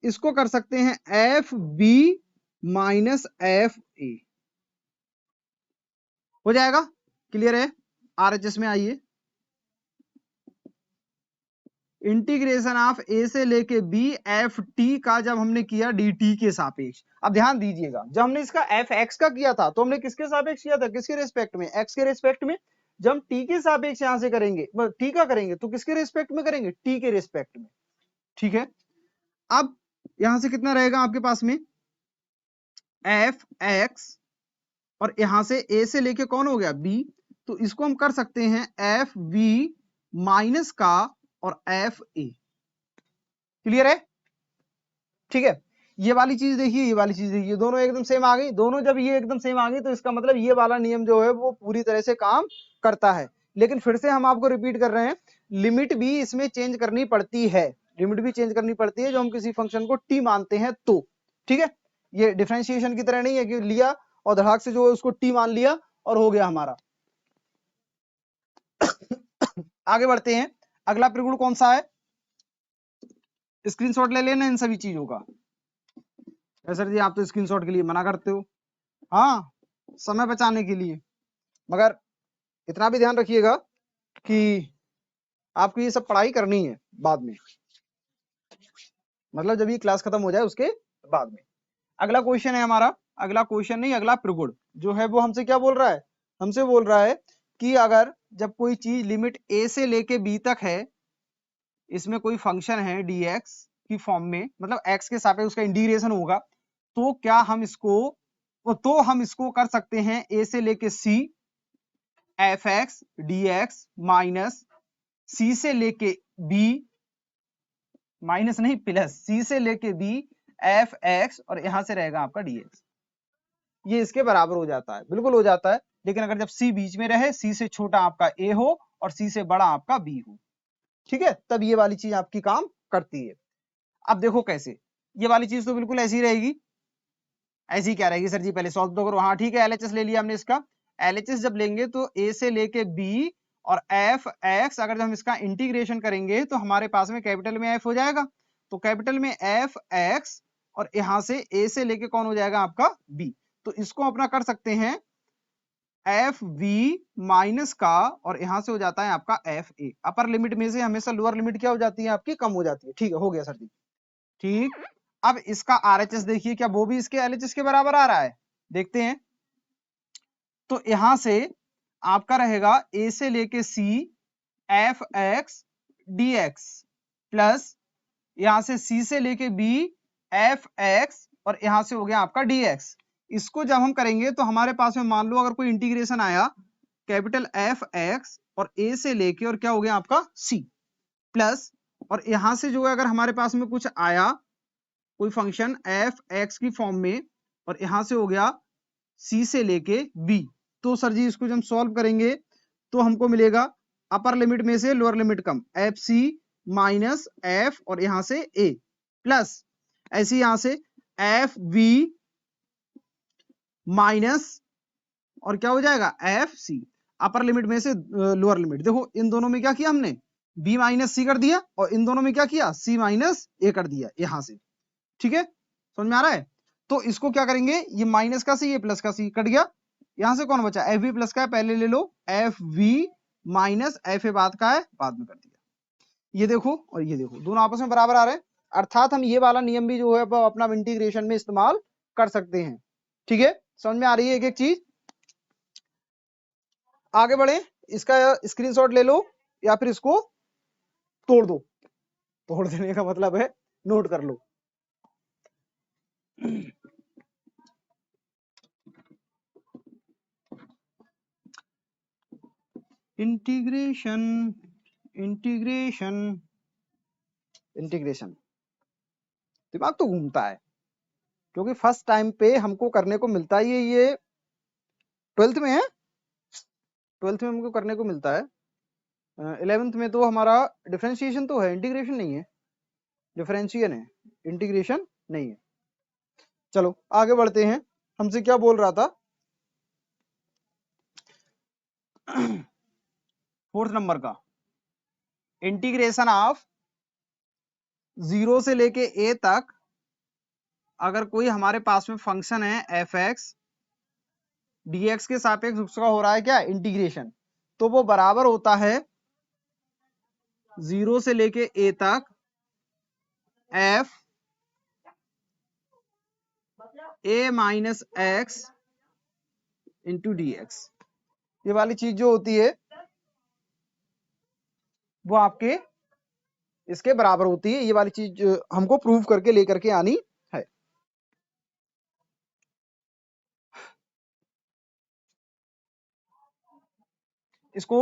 इसको कर सकते हैं f b minus f a, हो जाएगा। क्लियर है? आरएचएस में आइए। इंटीग्रेशन ऑफ ए से लेके बी एफ टी का जब हमने किया डी टी के सापेक्ष। अब ध्यान दीजिएगा, जब हमने इसका एफ एक्स का किया था तो हमने किसके सापेक्ष किया था? किसके रेस्पेक्ट में? एक्स के रेस्पेक्ट में। जब हम टी के सापेक्ष यहां से करेंगे, टी का करेंगे तो किसके रेस्पेक्ट में करेंगे? टी के रेस्पेक्ट में, ठीक है। अब यहां से कितना रहेगा आपके पास में? एफ एक्स, और यहां से ए से लेके कौन हो गया? बी। तो इसको हम कर सकते हैं एफ बी माइनस का और एफ ए। क्लियर है? ठीक है। ये वाली चीज देखिए, ये वाली चीज देखिए, दोनों एकदम सेम आ गई। दोनों जब ये एकदम सेम आ गई तो इसका मतलब ये वाला नियम जो है वो पूरी तरह से काम करता है। लेकिन फिर से हम आपको रिपीट कर रहे हैं, लिमिट भी इसमें चेंज करनी पड़ती है, लिमिट भी चेंज करनी पड़ती है जो हम किसी फंक्शन को टी मानते हैं तो, ठीक है। ये डिफरेंशिएशन की तरह नहीं है कि लिया और धड़ाक से जो है उसको टी मान लिया और हो गया हमारा। आगे बढ़ते हैं, अगला प्रगुण कौन सा है, स्क्रीनशॉट ले लेना इन सभी चीजों का। सर जी आप तो स्क्रीनशॉट के लिए मना करते हो, हाँ समय बचाने के लिए, मगर इतना भी ध्यान रखिएगा कि आपको ये सब पढ़ाई करनी है बाद में, मतलब जब ये क्लास खत्म हो जाए उसके बाद में। अगला क्वेश्चन है हमारा, अगला क्वेश्चन नहीं अगला प्रगुण जो है वो हमसे क्या बोल रहा है, हमसे बोल रहा है कि अगर जब कोई चीज लिमिट a से लेके b तक है, इसमें कोई फंक्शन है dx की फॉर्म में, मतलब x के सापेक्ष उसका इंटीग्रेशन होगा, तो क्या हम इसको कर सकते हैं a से लेके c fx dx minus c से लेके b, माइनस नहीं प्लस c से लेके b fx और यहां से रहेगा आपका dx, ये इसके बराबर हो जाता है, बिल्कुल हो जाता है। लेकिन अगर जब c बीच में रहे, c से छोटा आपका a हो और c से बड़ा आपका b हो, ठीक है, तब ये वाली चीज आपकी काम करती है। अब देखो कैसे, ये वाली चीज तो बिल्कुल ऐसी रहेगी, ऐसी क्या रहेगी सर जी, पहले सॉल्व तो करो। हाँ ठीक है, एलएचएस ले लिया हमने इसका, एलएचएस जब लेंगे तो a से लेके b और एफ एक्स, अगर हम इसका इंटीग्रेशन करेंगे तो हमारे पास में कैपिटल में एफ हो जाएगा, तो कैपिटल में एफ एक्स और यहां से a से लेके कौन हो जाएगा आपका b, तो इसको अपना कर सकते हैं एफ वी माइनस का, और यहां से हो जाता है आपका एफ ए। अपर लिमिट में से हमेशा लोअर लिमिट क्या हो जाती है आपकी, कम हो जाती है। ठीक है, हो गया सर जी, ठीक। अब इसका आरएचएस देखिए, क्या वो भी इसके एलएचएस के बराबर आ रहा है, देखते हैं। तो यहां से आपका रहेगा ए से लेके c f x d x plus यहां से सी से लेके बी एफ एक्स और यहां से हो गया आपका डी एक्स। इसको जब हम करेंगे तो हमारे पास में मान लो अगर कोई इंटीग्रेशन आया कैपिटल एफ एक्स और ए से लेके और क्या हो गया आपका सी प्लस, और यहां से जो है अगर हमारे पास में कुछ आया कोई फंक्शन एफ एक्स की फॉर्म में और यहां से हो गया सी से लेके बी, तो सर जी इसको जब हम सॉल्व करेंगे तो हमको मिलेगा अपर लिमिट में से लोअर लिमिट कम, एफ सी माइनस एफ और यहां से ए प्लस ऐसे यहां से एफ वी माइनस और क्या हो जाएगा एफ सी, अपर लिमिट में से लोअर लिमिट। देखो इन दोनों में क्या किया हमने, बी माइनस सी कर दिया और इन दोनों में क्या किया, सी माइनस ए कर दिया यहां से, ठीक है, समझ में आ रहा है। तो इसको क्या करेंगे, ये माइनस का सी ये प्लस का सी कट गया, यहां से कौन बचा, एफ वी प्लस का है पहले ले लो, f v minus f a बाद का है बाद में कर दिया, ये देखो और ये देखो दोनों आपस में बराबर आ रहे हैं, अर्थात हम ये वाला नियम भी जो है अपना इंटीग्रेशन में इस्तेमाल कर सकते हैं। ठीक है, समझ में आ रही है एक एक चीज। आगे बढ़े, इसका स्क्रीनशॉट ले लो या फिर इसको तोड़ दो, तोड़ देने का मतलब है नोट कर लो। इंटीग्रेशन इंटीग्रेशन इंटीग्रेशन, दिमाग तो घूमता है क्योंकि फर्स्ट टाइम पे हमको करने को मिलता है, ये 12th में है, 12th में हमको करने को मिलता है, 11th में तो हमारा डिफरेंशिएशन तो है, इंटीग्रेशन नहीं है, डिफरेंशिएशन है, इंटीग्रेशन नहीं है। चलो आगे बढ़ते हैं, हमसे क्या बोल रहा था, 4th नंबर का, इंटीग्रेशन ऑफ 0 से लेके a तक अगर कोई हमारे पास में फंक्शन है एफ एक्स dx के सापेक्ष उसका हो रहा है क्या इंटीग्रेशन, तो वो बराबर होता है 0 से लेके a तक f a minus x into D x. ये वाली चीज जो होती है वो आपके इसके बराबर होती है, ये वाली चीज हमको प्रूव करके लेकर के आनी है। इसको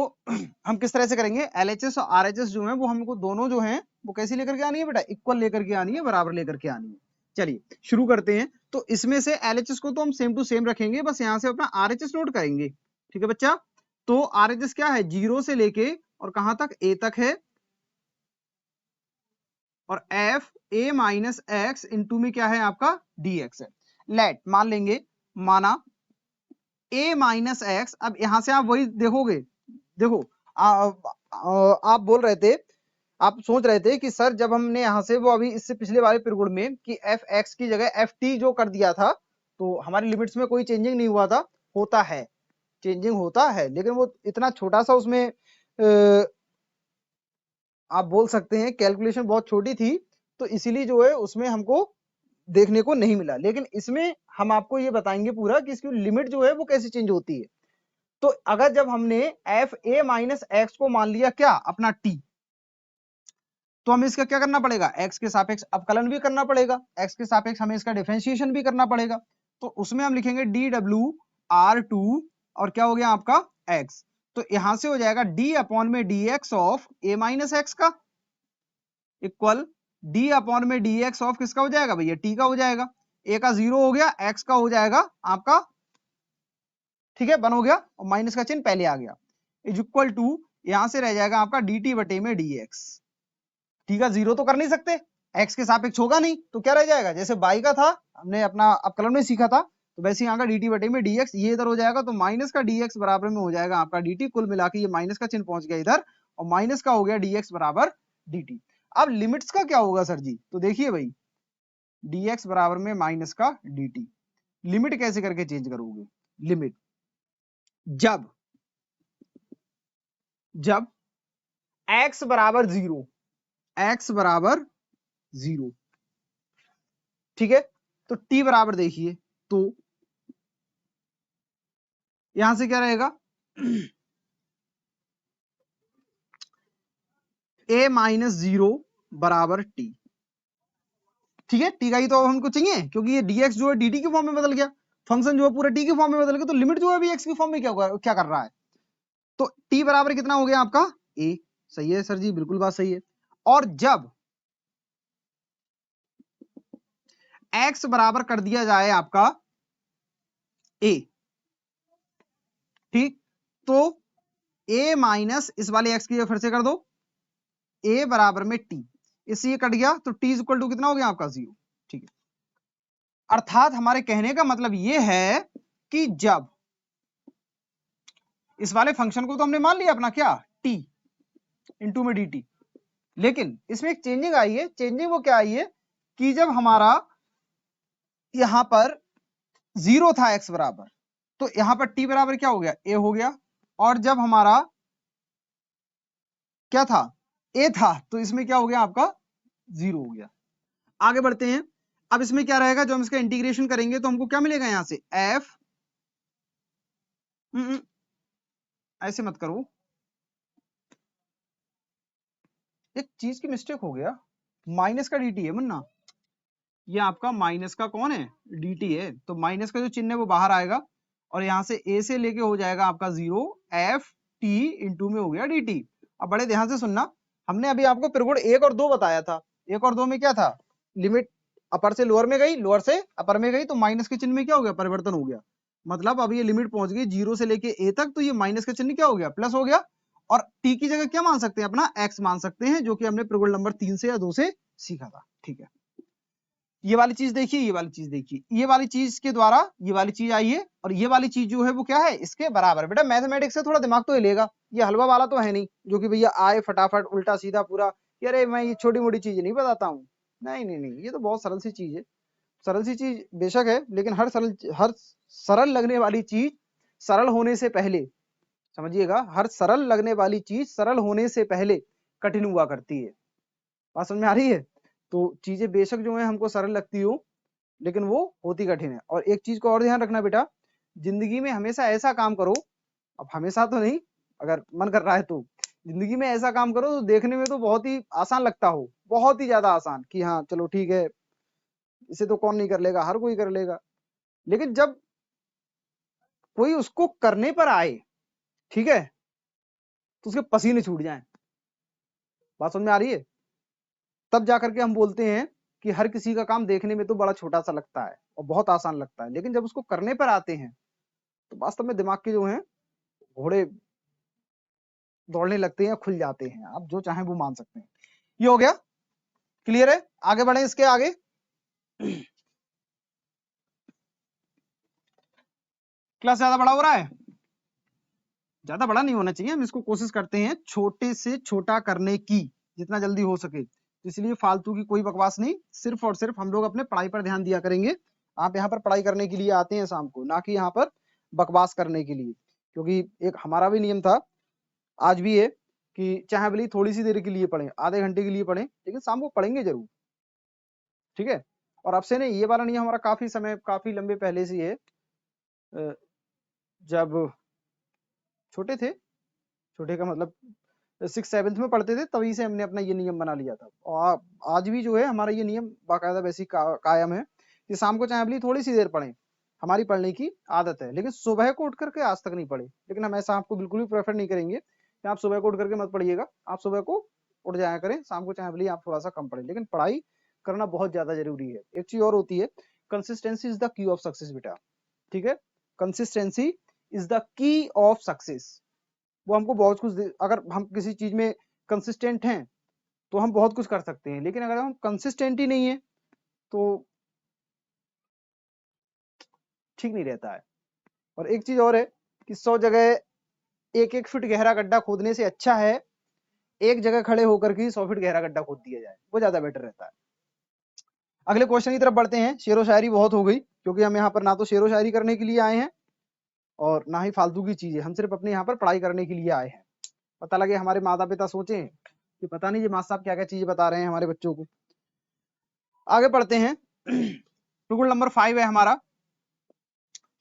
हम किस तरह से करेंगे, एलएचएस और आरएचएस जो है वो हमको दोनों जो है वो कैसे लेकर के आनी है बेटा, इक्वल लेकर के आनी है, बराबर लेकर के आनी है। चलिए शुरू करते हैं, तो इसमें से एलएचएस को तो हम सेम टू सेम रखेंगे, बस यहां से अपना आरएचएस नोट करेंगे। ठीक है बच्चा, तो आरएचएस क्या है, 0 से लेके और कहां तक, ए तक है, और F A minus x into में क्या है आपका डी एक्स है। लेट मान लेंगे, माना a माइनस एक्स, अब यहां से आप वही देखोगे, देखो आप बोल रहे थे, आप सोच रहे थे कि सर जब हमने यहां से वो अभी इससे पिछले वाले पिरियड में कि एफ एक्स की जगह एफ टी जो कर दिया था, तो हमारी लिमिट्स में कोई चेंजिंग नहीं हुआ था। होता है, चेंजिंग होता है, लेकिन वो इतना छोटा सा उसमें आप बोल सकते हैं कैलकुलेशन बहुत छोटी थी, तो इसीलिए जो है उसमें हमको देखने को नहीं मिला। लेकिन इसमें हम आपको ये बताएंगे पूरा कि इसकी लिमिट जो है वो कैसे चेंज होती है। तो अगर जब हमने एफ ए माइनस एक्स को मान लिया क्या अपना टी, तो हमें इसका क्या करना पड़ेगा, एक्स के सापेक्ष अवकलन भी करना पड़ेगा, एक्स के सापेक्ष हमें इसका डिफरेंशिएशन भी करना पड़ेगा। तो उसमें हम लिखेंगे डी डब्ल्यू आर टू और क्या हो गया आपका एक्स, तो यहां से हो जाएगा डी अपॉन में d x of A minus x का इक्वल डी अपॉन में डी एक्स ऑफ किसका हो जाएगा भैया, टी का हो जाएगा। ए का 0 हो गया, एक्स का हो जाएगा आपका, ठीक है, 1 हो गया और माइनस का चिन्ह पहले आ गया, इज इक्वल टू यहां से रह जाएगा आपका डी टी बटे में डी एक्स। टी का 0 तो कर नहीं सकते, एक्स के सापेक्ष होगा नहीं, तो क्या रह जाएगा, जैसे बाई का था हमने अपना अवकलन में सीखा था, तो वैसे यहाँ का डी टी बटे में डी एक्स, ये इधर हो जाएगा, तो माइनस का डी एक्स बराबर में हो जाएगा आपका डी टी। कुल मिला के ये माइनस का चिन्ह पहुंच गया इधर, और माइनस का हो गया डी एक्स बराबर डी टी। अब लिमिट्स का क्या होगा सर जी, तो देखिए भाई dx बराबर में माइनस का dt, लिमिट कैसे करके चेंज करोगे, लिमिट जब जब x बराबर 0, x बराबर 0, ठीक है, तो t बराबर देखिए, तो यहां से क्या रहेगा a माइनस 0 बराबर t, ठीक है, टी का ही तो अब हमको चाहिए, क्योंकि ये dx जो है dt की फॉर्म में बदल गया, फंक्शन जो है पूरा t की फॉर्म में बदल गया, तो लिमिट जो है अभी x की फॉर्म में क्या कर रहा है, तो t बराबर कितना हो गया आपका a, सही है सर जी, बिल्कुल बात सही है। और जब x बराबर कर दिया जाए आपका a, ठीक, तो a माइनस इस वाले x की जगह फिर से कर दो, a बराबर में t, इससे ये कट गया, तो t इज इक्वल टू कितना हो गया आपका 0, ठीक है। अर्थात हमारे कहने का मतलब ये है कि जब इस वाले फंक्शन को तो हमने मान लिया अपना क्या t इंटू में dt, लेकिन इसमें एक चेंजिंग आई है, चेंजिंग वो क्या आई है कि जब हमारा यहां पर 0 था x बराबर, तो यहां पर t बराबर क्या हो गया, a हो गया, और जब हमारा क्या था a था, तो इसमें क्या हो गया आपका 0 हो गया। आगे बढ़ते हैं, अब इसमें क्या रहेगा, जो हम इसका इंटीग्रेशन करेंगे तो हमको क्या मिलेगा यहां से f, ऐसे मत करो, एक चीज की मिस्टेक हो गया, माइनस का dt है मुन्ना, ये आपका माइनस का कौन है dt है, तो माइनस का जो चिन्ह है वो बाहर आएगा, और यहां से a से लेके हो जाएगा आपका 0 f t इंटू में हो गया dt। अब बड़े ध्यान से सुनना, हमने अभी आपको पिरियड 1 और 2 बताया था, 1 और 2 में क्या था, लिमिट अपर से लोअर में गई, लोअर से अपर में गई, तो माइनस के चिन्ह में क्या हो गया, परिवर्तन हो गया, मतलब अब ये लिमिट पहुंच गई 0 से लेके a तक, तो ये माइनस का चिन्ह क्या हो गया, प्लस हो गया, और t की जगह क्या मान सकते हैं अपना x मान सकते हैं, जो कि हमने पिरियड नंबर 3 से या 2 से सीखा था, ठीक है। ये वाली चीज देखिए, ये वाली चीज देखिए, ये वाली चीज के द्वारा ये वाली चीज आई है, और ये वाली चीज जो है वो क्या है, इसके बराबर। बेटा मैथमेटिक्स से थोड़ा दिमाग तो हिलेगा, ये हलवा वाला तो है नहीं जो कि भैया आए फटाफट उल्टा सीधा पूरा, अरे मैं ये छोटी मोटी चीज नहीं बताता हूँ, नहीं नहीं नहीं, ये तो बहुत सरल सी चीज है, सरल सी चीज बेशक है, लेकिन हर सरल लगने वाली चीज सरल होने से पहले, समझिएगा, हर सरल लगने वाली चीज सरल होने से पहले कठिन हुआ करती है, बात समझ में आ रही है। तो चीजें बेशक जो है हमको सरल लगती हो, लेकिन वो होती कठिन है। और एक चीज को और ध्यान रखना बेटा, जिंदगी में हमेशा ऐसा काम करो, अब हमेशा तो नहीं, अगर मन कर रहा है तो जिंदगी में ऐसा काम करो तो देखने में तो बहुत ही आसान लगता हो, बहुत ही ज्यादा आसान, कि हाँ चलो ठीक है, इसे तो कौन नहीं कर लेगा, हर कोई कर लेगा, लेकिन जब कोई उसको करने पर आए, ठीक है, तो उसके पसीने छूट जाएं, बात समझ में आ रही है, तब जाकर के हम बोलते हैं कि हर किसी का काम देखने में तो बड़ा छोटा सा लगता है और बहुत आसान लगता है, लेकिन जब उसको करने पर आते हैं तो वास्तव में दिमाग के जो हैं घोड़े दौड़ने लगते हैं, खुल जाते हैं, आप जो चाहें वो मान सकते हैं। ये हो गया, क्लियर है, आगे बढ़े इसके आगे। क्लास ज्यादा बड़ा हो रहा है? ज्यादा बड़ा नहीं होना चाहिए, हम इसको कोशिश करते हैं छोटे से छोटा करने की जितना जल्दी हो सके। तो इसलिए फालतू की कोई बकवास नहीं, सिर्फ और सिर्फ हम लोग अपने पढ़ाई पर ध्यान दिया करेंगे। आप यहाँ पर पढ़ाई करने के लिए आते हैं शाम को, ना कि यहाँ पर बकवास करने के लिए। क्योंकि एक हमारा भी नियम था, आज भी है, कि चाहे भले थोड़ी सी देर के लिए पढ़ें, आधे घंटे के लिए पढ़ें, लेकिन शाम को पढ़ेंगे जरूर, ठीक है। और अब से नहीं, ये वाला नियम हमारा काफी समय, काफी लंबे पहले से है। जब छोटे थे, छोटे का मतलब 6th-7th में पढ़ते थे, तभी से हमने अपना ये नियम बना लिया था। और आज भी जो है हमारा ये नियम बाकायदा वैसी कायम है कि शाम को चाहे भले थोड़ी सी देर पढ़ें, हमारी पढ़ने की आदत है। लेकिन सुबह को उठ करके आज तक नहीं पढ़े। लेकिन हम ऐसा आपको बिल्कुल भी प्रेफर नहीं करेंगे कि आप सुबह को उठ करके मत पढ़िएगा। आप सुबह को उठ जाया करें, शाम को चाहे भले आप थोड़ा सा कम पढ़ें, लेकिन पढ़ाई करना बहुत ज्यादा जरूरी है। एक चीज और होती है, consistency is the key of success बेटा, ठीक है। Consistency is the key of success. वो हमको बहुत कुछ अगर हम किसी चीज में कंसिस्टेंट हैं तो हम बहुत कुछ कर सकते हैं, लेकिन अगर हम कंसिस्टेंट ही नहीं है तो ठीक नहीं रहता है। और एक चीज और है कि 100 जगह 1-1 फीट गहरा गड्ढा खोदने से अच्छा है एक जगह खड़े होकर के 100 फीट गहरा गड्ढा खोद दिया जाए, वो ज्यादा बेटर रहता है। अगले क्वेश्चन की तरफ बढ़ते हैं। शेरो शायरी बहुत हो गई, क्योंकि हम यहाँ पर ना तो शेरो शायरी करने के लिए आए हैं और ना ही फालतू की चीजें, हम सिर्फ अपने यहाँ पर पढ़ाई करने के लिए आए हैं। पता लगे हमारे माता पिता सोचें कि पता नहीं ये मास्टर साहब क्या क्या चीजें बता रहे हैं हमारे बच्चों को। आगे पढ़ते हैं। प्रिगुण नंबर 5 है हमारा।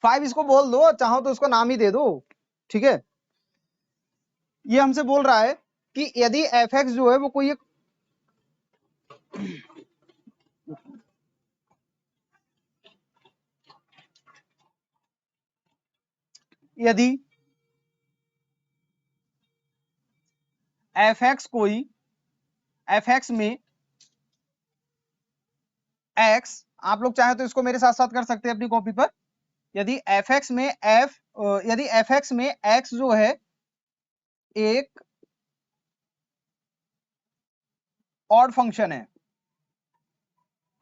5 इसको बोल दो, चाहो तो उसको नाम ही दे दो, ठीक है। ये हमसे बोल रहा है कि यदि एफ एक्स जो है वो कोई एक यदि एफ एक्स कोई एफ एक्स में एक्स, आप लोग चाहे तो इसको मेरे साथ साथ कर सकते हैं अपनी कॉपी पर। यदि एफ एक्स में यदि एफ एक्स में एक्स जो है एक ऑड फंक्शन है,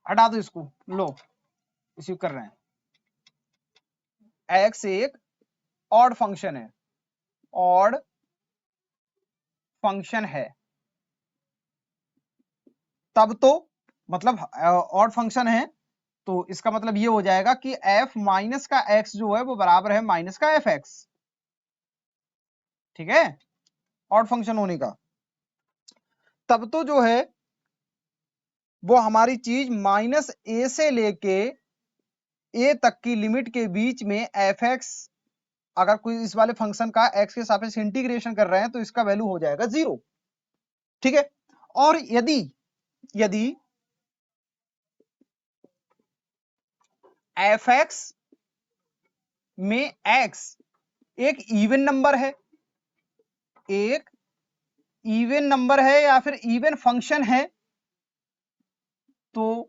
हटा दो इसको, लो इसी कर रहे हैं। एक्स एक ऑड फंक्शन है, ऑड फंक्शन है, तब तो मतलब ऑड फंक्शन है तो इसका मतलब ये हो जाएगा कि f माइनस का x जो है वो बराबर है माइनस का एफ एक्स, ठीक है। ऑड फंक्शन होने का तब तो जो है वो हमारी चीज माइनस a से लेके a तक की लिमिट के बीच में एफ एक्स, अगर कोई इस वाले फंक्शन का x के सापेक्ष इंटीग्रेशन कर रहे हैं तो इसका वैल्यू हो जाएगा 0, ठीक है। और यदि यदि एफ एक्स में x एक इवन नंबर है, एक इवन नंबर है या फिर इवन फंक्शन है, तो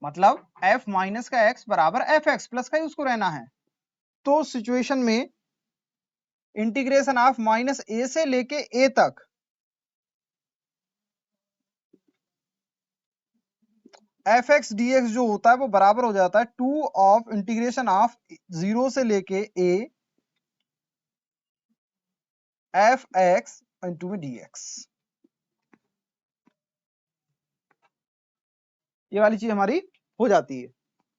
मतलब f माइनस का x बराबर एफ एक्स प्लस का ही उसको रहना है। तो सिचुएशन में इंटीग्रेशन ऑफ माइनस a से लेके a तक एफ एक्स डी एक्स जो होता है वो बराबर हो जाता है 2 ऑफ इंटीग्रेशन ऑफ 0 से लेके a एफ एक्स इंटू में डी एक्स। ये वाली चीज हमारी हो जाती है,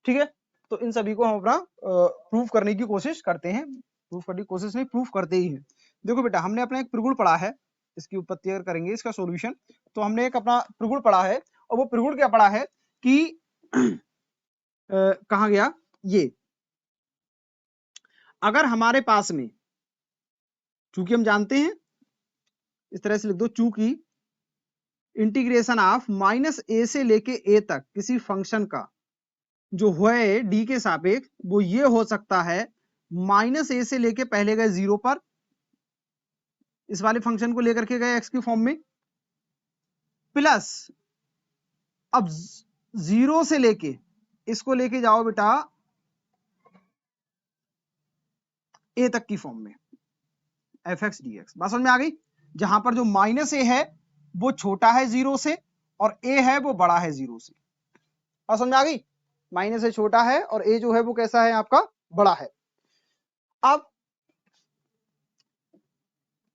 ठीक है। तो इन सभी को हम अपना प्रूफ करने की कोशिश करते हैं, प्रूफ करने की कोशिश नहीं, प्रूफ करते ही हैं। देखो बेटा, हमने अपना एक त्रिगुण पढ़ा है, इसकी उत्पत्ति अगर करेंगे इसका सॉल्यूशन, तो हमने एक अपना त्रिगुण पढ़ा है, और वो त्रिगुण क्या पढ़ा है कि कहाँ गया ये, अगर हमारे पास में, चूंकि हम जानते हैं, इस तरह से लिख दो, चूंकि इंटीग्रेशन ऑफ माइनस a से लेके a तक किसी फंक्शन का जो है डी के सापेक्ष, वो ये हो सकता है माइनस a से लेके पहले गए 0 पर, इस वाले फंक्शन को लेकर के गए x की फॉर्म में, प्लस अब 0 से लेके इसको लेके जाओ बेटा a तक की फॉर्म में, एफ एक्स डी एक्स। बात समझ में आ गई? जहां पर जो माइनस a है वो छोटा है 0 से और a है वो बड़ा है 0 से। बात समझ में आ गई? माइनस से छोटा है और ए जो है वो कैसा है आपका बड़ा है। अब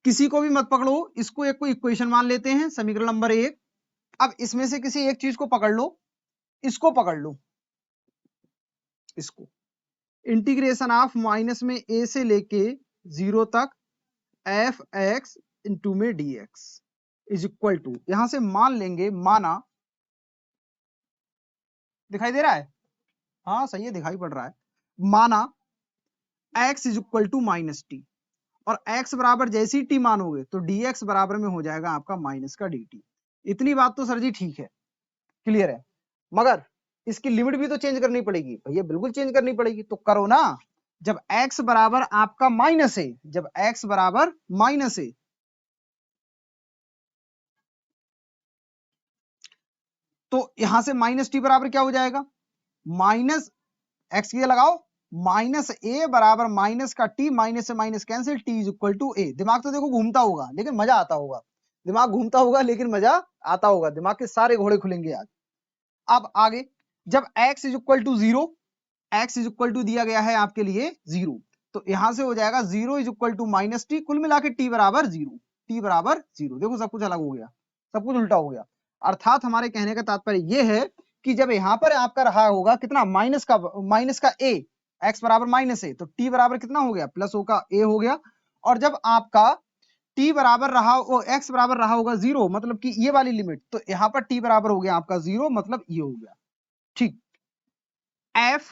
किसी को भी मत पकड़ो, इसको एक कोई इक्वेशन मान लेते हैं, समीकरण नंबर 1। अब इसमें से किसी एक चीज को पकड़ लो, इसको पकड़ लो, इसको इंटीग्रेशन ऑफ माइनस में ए से लेके 0 तक एफ एक्स इंटू में d x is equal to, यहां से मान लेंगे, माना, दिखाई दे रहा है, हाँ सही है दिखाई पड़ रहा है, माना x is equal to minus t, और x बराबर जैसे ही t मानोगे तो dx बराबर में हो जाएगा आपका माइनस का dt। इतनी बात तो सर जी ठीक है, क्लियर है, मगर इसकी लिमिट भी तो चेंज करनी पड़ेगी भैया, बिल्कुल चेंज करनी पड़ेगी, तो करो ना। जब x बराबर आपका माइनस है, जब x बराबर माइनस है, तो यहां से माइनस टी बराबर क्या हो जाएगा, माइनस एक्स की लगाओ, माइनस ए बराबर माइनस का टी, माइनस से minus cancel, t is equal to a. दिमाग तो देखो घूमता होगा लेकिन मजा आता होगा, दिमाग घूमता होगा लेकिन मजा आता होगा, दिमाग के सारे घोड़े खुलेंगे आज। अब आगे, जब x is equal to 0, x is equal to दिया गया है आपके लिए 0, तो यहां से हो जाएगा 0 is equal to minus t, कुल मिला के टी बराबर 0, टी बराबर 0। देखो सब कुछ अलग हो गया, सब कुछ उल्टा हो गया। अर्थात हमारे कहने का तात्पर्य यह है कि जब यहां पर आपका रहा होगा कितना, माइनस का a, x बराबर माइनस है, तो t बराबर कितना हो गया, प्लस o का a हो गया। और जब आपका t बराबर रहा, x बराबर रहा होगा 0, मतलब कि ये वाली लिमिट, तो यहां पर t बराबर हो गया आपका 0, मतलब ये हो गया, ठीक। f,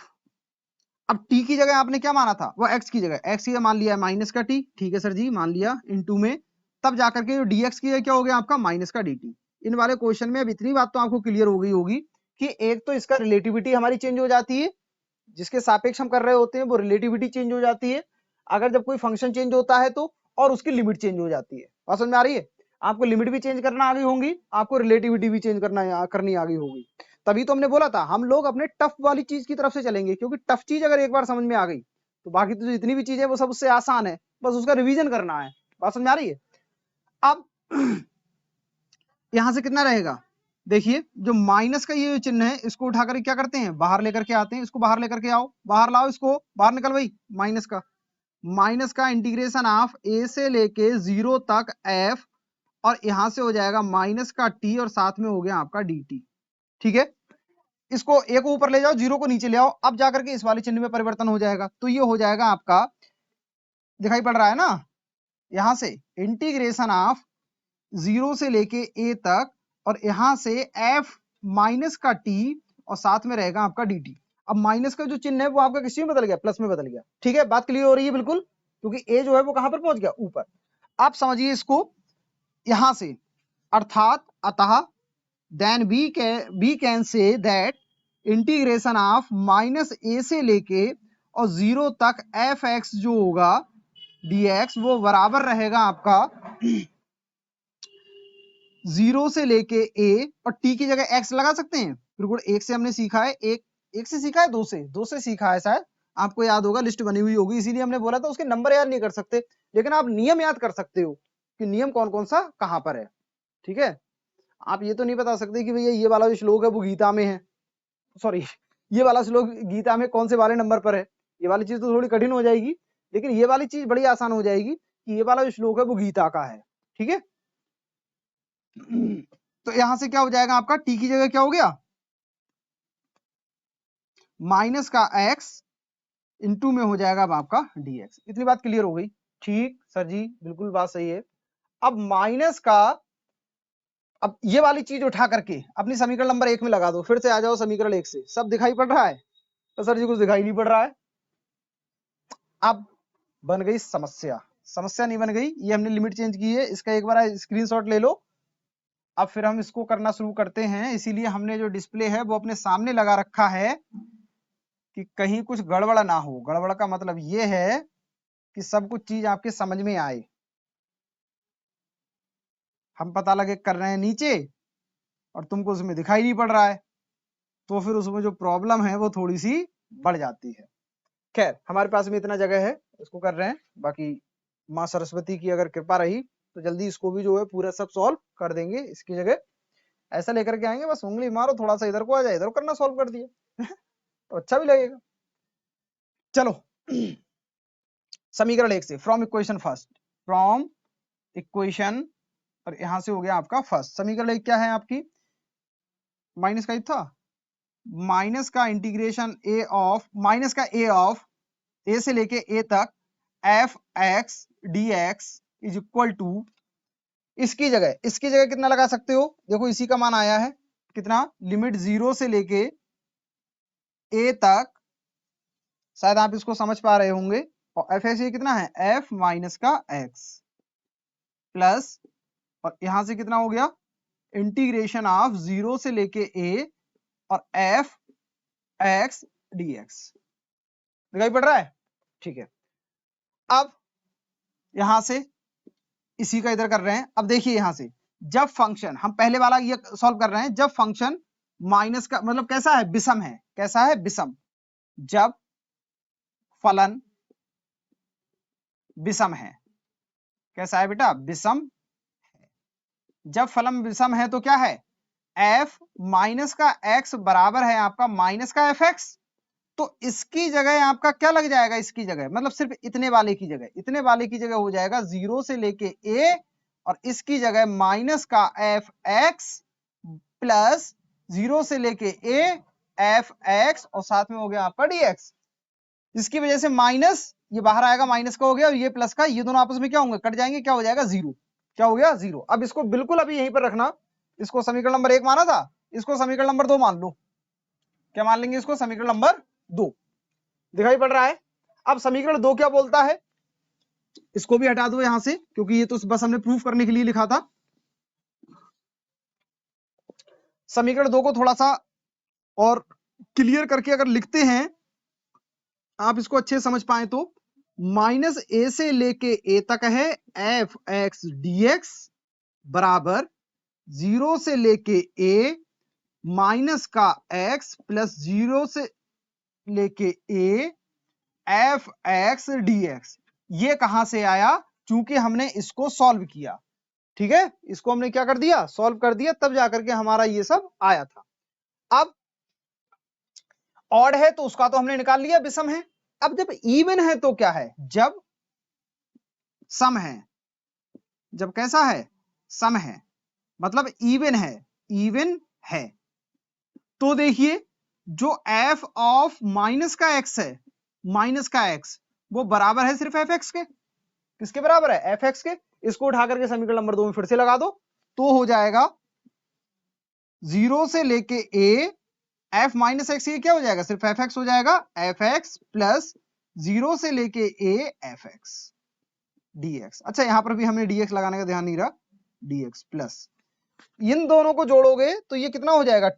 अब t की जगह आपने क्या माना था, वो x की जगह, x की जगह मान लिया है माइनस का t, ठीक है सर जी मान लिया, इनटू में तब जाकर के जो dx की जगह क्या हो गया आपका माइनस का dt। इन वाले क्वेश्चन में अब इतनी बात तो आपको क्लियर हो गई होगी कि एक तो इसका रिलेटिविटी हमारी चेंज हो जाती है, जिसके सापेक्ष हम कर रहे होते हैं वो रिलेटिविटी चेंज हो जाती है अगर जब कोई फंक्शन चेंज होता है तो, और उसकी लिमिट चेंज हो जाती है। बात समझ में आ रही है, आपको लिमिट भी चेंज करना आ गई होंगी, आपको रिलेटिविटी भी चेंज करनी आ गई होगी। तभी तो हमने बोला था हम लोग अपने टफ वाली चीज की तरफ से चलेंगे, क्योंकि टफ चीज अगर एक बार समझ में आ गई तो बाकी तो जितनी भी चीजें वो सब उससे आसान है, बस उसका रिवीजन करना है। बात समझ आ रही है। अब यहां से कितना रहेगा, देखिए जो माइनस का ये चिन्ह है इसको उठाकर क्या करते हैं, बाहर लेकर के आते हैं, इसको बाहर लेकर के आओ, बाहर लाओ, इसको बाहर निकल भाई, माइनस का इंटीग्रेशन ऑफ ए से लेके 0 तक एफ, और यहां से हो जाएगा माइनस का टी, और साथ में हो गया आपका डी टी, ठीक है। इसको एक को ऊपर ले जाओ, 0 को नीचे ले आओ, अब जाकर के इस वाले चिन्ह में परिवर्तन हो जाएगा, तो ये हो जाएगा आपका, दिखाई पड़ रहा है ना, यहां से इंटीग्रेशन ऑफ 0 से लेके a तक, और यहां से f माइनस का t, और साथ में रहेगा आपका dt। अब माइनस का जो चिन्ह है वो आपका किस में बदल गया, प्लस में बदल गया, ठीक है, बात क्लियर हो रही है बिल्कुल, क्योंकि a जो है वो कहां पर पहुंच गया, ऊपर। आप समझिए इसको यहां से, अर्थात अतः then we can say that integration of minus a से लेके और 0 तक एफ एक्स जो होगा dx वो बराबर रहेगा आपका 0 से लेके a, और t की जगह x लगा सकते हैं, बिल्कुल। एक से हमने सीखा है, एक से सीखा है, दो से सीखा है, शायद आपको याद होगा, लिस्ट बनी हुई होगी, इसीलिए हमने बोला था उसके नंबर याद नहीं कर सकते, लेकिन आप नियम याद कर सकते हो कि नियम कौन कौन सा कहां पर है, ठीक है। आप ये तो नहीं बता सकते कि भैया ये वाला जो श्लोक है वो गीता में है, सॉरी ये वाला श्लोक गीता में कौन से वाले नंबर पर है, ये वाली चीज तो थोड़ी कठिन हो जाएगी, लेकिन ये वाली चीज बड़ी आसान हो जाएगी कि ये वाला जो श्लोक है वो गीता का है, ठीक है। तो यहां से क्या हो जाएगा आपका, t की जगह क्या हो गया, माइनस का x इंटू में हो जाएगा अब आपका dx। इतनी बात क्लियर हो गई, ठीक सर जी बिल्कुल बात सही है। अब माइनस का, अब ये वाली चीज उठा करके अपनी समीकरण नंबर 1 में लगा दो, फिर से आ जाओ समीकरण 1 से, सब दिखाई पड़ रहा है, तो सर जी कुछ दिखाई नहीं पड़ रहा है। अब बन गई समस्या, समस्या नहीं बन गई, ये हमने लिमिट चेंज की है, इसका एक बार स्क्रीनशॉट ले लो। अब फिर हम इसको करना शुरू करते हैं, इसीलिए हमने जो डिस्प्ले है वो अपने सामने लगा रखा है कि कहीं कुछ गड़बड़ ना हो। गड़बड़ का मतलब ये है कि सब कुछ चीज आपके समझ में आए। हम पता लगे कर रहे हैं नीचे और तुमको उसमें दिखाई नहीं पड़ रहा है, तो फिर उसमें जो प्रॉब्लम है वो थोड़ी सी बढ़ जाती है। खैर हमारे पास में इतना जगह है, इसको कर रहे हैं, बाकी माँ सरस्वती की अगर कृपा रही तो जल्दी इसको भी जो है पूरा सब सॉल्व कर देंगे। इसकी जगह ऐसा लेकर के आएंगे, बस उंगली मारो थोड़ा सा इधर को आ जाए, इधर करना सॉल्व कर दिया तो अच्छा भी लगेगा। चलो समीकरण 1 से, from equation first, from equation, और यहां से हो गया आपका फर्स्ट। समीकरण 1 क्या है आपकी, माइनस का ही था, माइनस का इंटीग्रेशन ए ऑफ, माइनस का ए ऑफ ए से लेके ए तक f x d x is equal to, इसकी जगह कितना लगा सकते हो, देखो इसी का मान आया है कितना, लिमिट 0 से लेके ए तक, शायद आप इसको समझ पा रहे होंगे, और एफ एक्स ये कितना है, एफ माइनस का एक्स प्लस, और यहां से कितना हो गया, इंटीग्रेशन ऑफ 0 से लेके ए और एफ एक्स डी एक्स, दिखाई पड़ रहा है, ठीक है। अब यहां से इसी का इधर कर रहे हैं, अब देखिए यहां से जब फंक्शन, हम पहले वाला ये सॉल्व कर रहे हैं, जब फंक्शन माइनस का मतलब कैसा है, विषम है, कैसा है, विषम, जब फलन विषम है, कैसा है बेटा, विषम है। जब फलन विषम है तो क्या है, एफ माइनस का एक्स बराबर है आपका माइनस का एफ एक्स, तो इसकी जगह आपका क्या लग जाएगा, इसकी जगह मतलब सिर्फ इतने वाले की जगह, इतने वाले की जगह हो जाएगा 0 से लेके ए, और इसकी जगह माइनस का एफ एक्स प्लस 0 से लेके ए एफ एक्स, और साथ में हो गया आपका डी एक्स। इसकी वजह से माइनस ये बाहर आएगा, माइनस का हो गया, और ये प्लस का, ये दोनों आपस में क्या होंगे, कट जाएंगे, क्या हो जाएगा, जीरो, क्या हो गया, जीरो। अब इसको बिल्कुल अभी यहीं पर रखना, इसको समीकरण नंबर 1 माना था, इसको समीकरण नंबर 2 मान लो, क्या मान लेंगे इसको, समीकरण नंबर 2, दिखाई पड़ रहा है। अब समीकरण 2 क्या बोलता है, इसको भी हटा दो यहां से, क्योंकि ये तो बस हमने प्रूफ करने के लिए लिखा था। समीकरण 2 को थोड़ा सा और क्लियर करके अगर लिखते हैं, आप इसको अच्छे समझ पाए तो, माइनस ए से लेके ए तक है एफ एक्स डी एक्स बराबर 0 से लेके ए माइनस का एक्स प्लस 0 से लेके A F x d x. ये कहां से आया, चूंकि हमने इसको सॉल्व किया, ठीक है, इसको हमने क्या कर दिया, सॉल्व कर दिया, तब जाकर के हमारा ये सब आया था। अब ऑड है तो उसका तो हमने निकाल लिया, विषम है। अब जब इवन है तो क्या है, जब सम है, जब कैसा है, सम है, मतलब इवन है, इवन है, तो देखिए जो एफ ऑफ माइनस का एक्स है, माइनस का एक्स, वो बराबर है सिर्फ एफ एक्स के, किसके बराबर है, एफ एक्स के। इसको उठा करके समीकरण नंबर 2 में फिर से लगा दो, तो हो जाएगा 0 से लेके ए एफ माइनस एक्स, ये क्या हो जाएगा, सिर्फ एफ एक्स हो जाएगा, एफ एक्स प्लस 0 से लेके A F x d x. अच्छा यहां पर भी हमें डी एक्स लगाने का ध्यान नहीं रहा, डी एक्स प्लस, इन दोनों को जोड़ोगे तो ये कितना हो जाएगा,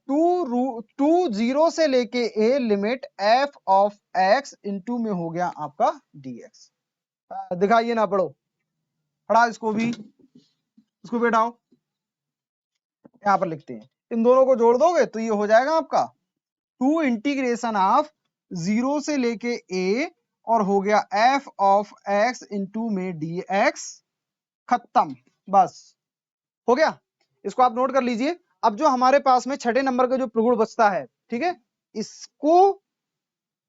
0 से लेके a limit F of x into में हो गया आपका डी एक्स। दिखाइए ना, पढ़ो, पढ़ा इसको भी, इसको भी हटाओ, यहां पर लिखते हैं, इन दोनों को जोड़ दोगे तो ये हो जाएगा आपका 2 इंटीग्रेशन ऑफ 0 से लेके ए, और हो गया एफ ऑफ एक्स इनटू में डी एक्स, खत्म, बस हो गया। इसको आप नोट कर लीजिए। अब जो हमारे पास में छठे नंबर का जो प्रगुण बचता है, ठीक है, इसको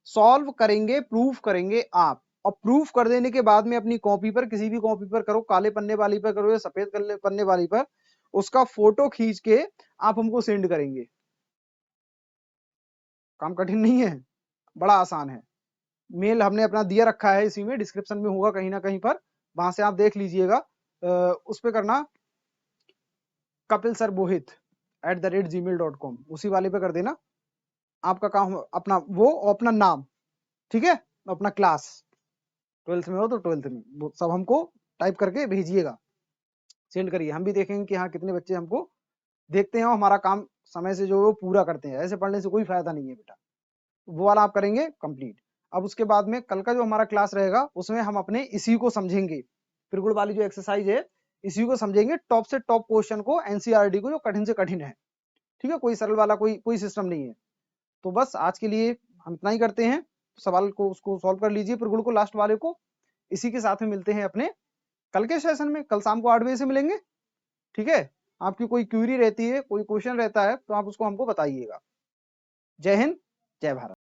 सॉल्व करेंगे, प्रूफ करेंगे आप, और प्रूफ कर देने के बाद में अपनी कॉपी पर, किसी भी कॉपी पर करो, काले पन्ने वाली पर करो या सफेद पन्ने वाली पर, उसका फोटो खींच के आप हमको सेंड करेंगे। काम कठिन नहीं है, बड़ा आसान है। मेल हमने अपना दिया रखा है, इसी में डिस्क्रिप्शन में होगा कहीं ना कहीं पर, वहां से आप देख लीजिएगा। उस पे करना kapilsarbohit@gmail.com, उसी वाले पे कर देना। आपका काम अपना वो और अपना नाम, ठीक है, अपना क्लास, 12th में हो तो 12th में, वो सब हमको टाइप करके भेजिएगा, सेंड करिए, हम भी देखेंगे कि हाँ कितने बच्चे हमको देखते हैं, और हमारा काम समय से जो है वो पूरा करते हैं। ऐसे पढ़ने से कोई फायदा नहीं है बेटा, वो वाला आप करेंगे कंप्लीट। अब उसके बाद में कल का जो हमारा क्लास रहेगा, उसमें हम अपने इसी को समझेंगे, त्रिगुण वाली जो एक्सरसाइज है, इसी को समझेंगे, टॉप से टॉप क्वेश्चन को, एनसीईआरटी को, जो कठिन से कठिन है, ठीक है, कोई सरल वाला कोई सिस्टम नहीं है। तो बस आज के लिए हम इतना ही करते हैं, सवाल को उसको सॉल्व कर लीजिए, प्रगुण को, लास्ट वाले को। इसी के साथ में मिलते हैं अपने कल के सेशन में, कल शाम को 8 बजे से मिलेंगे, ठीक है। आपकी कोई क्यूरी रहती है, कोई क्वेश्चन रहता है, तो आप उसको हमको बताइएगा। जय हिंद, जय भारत।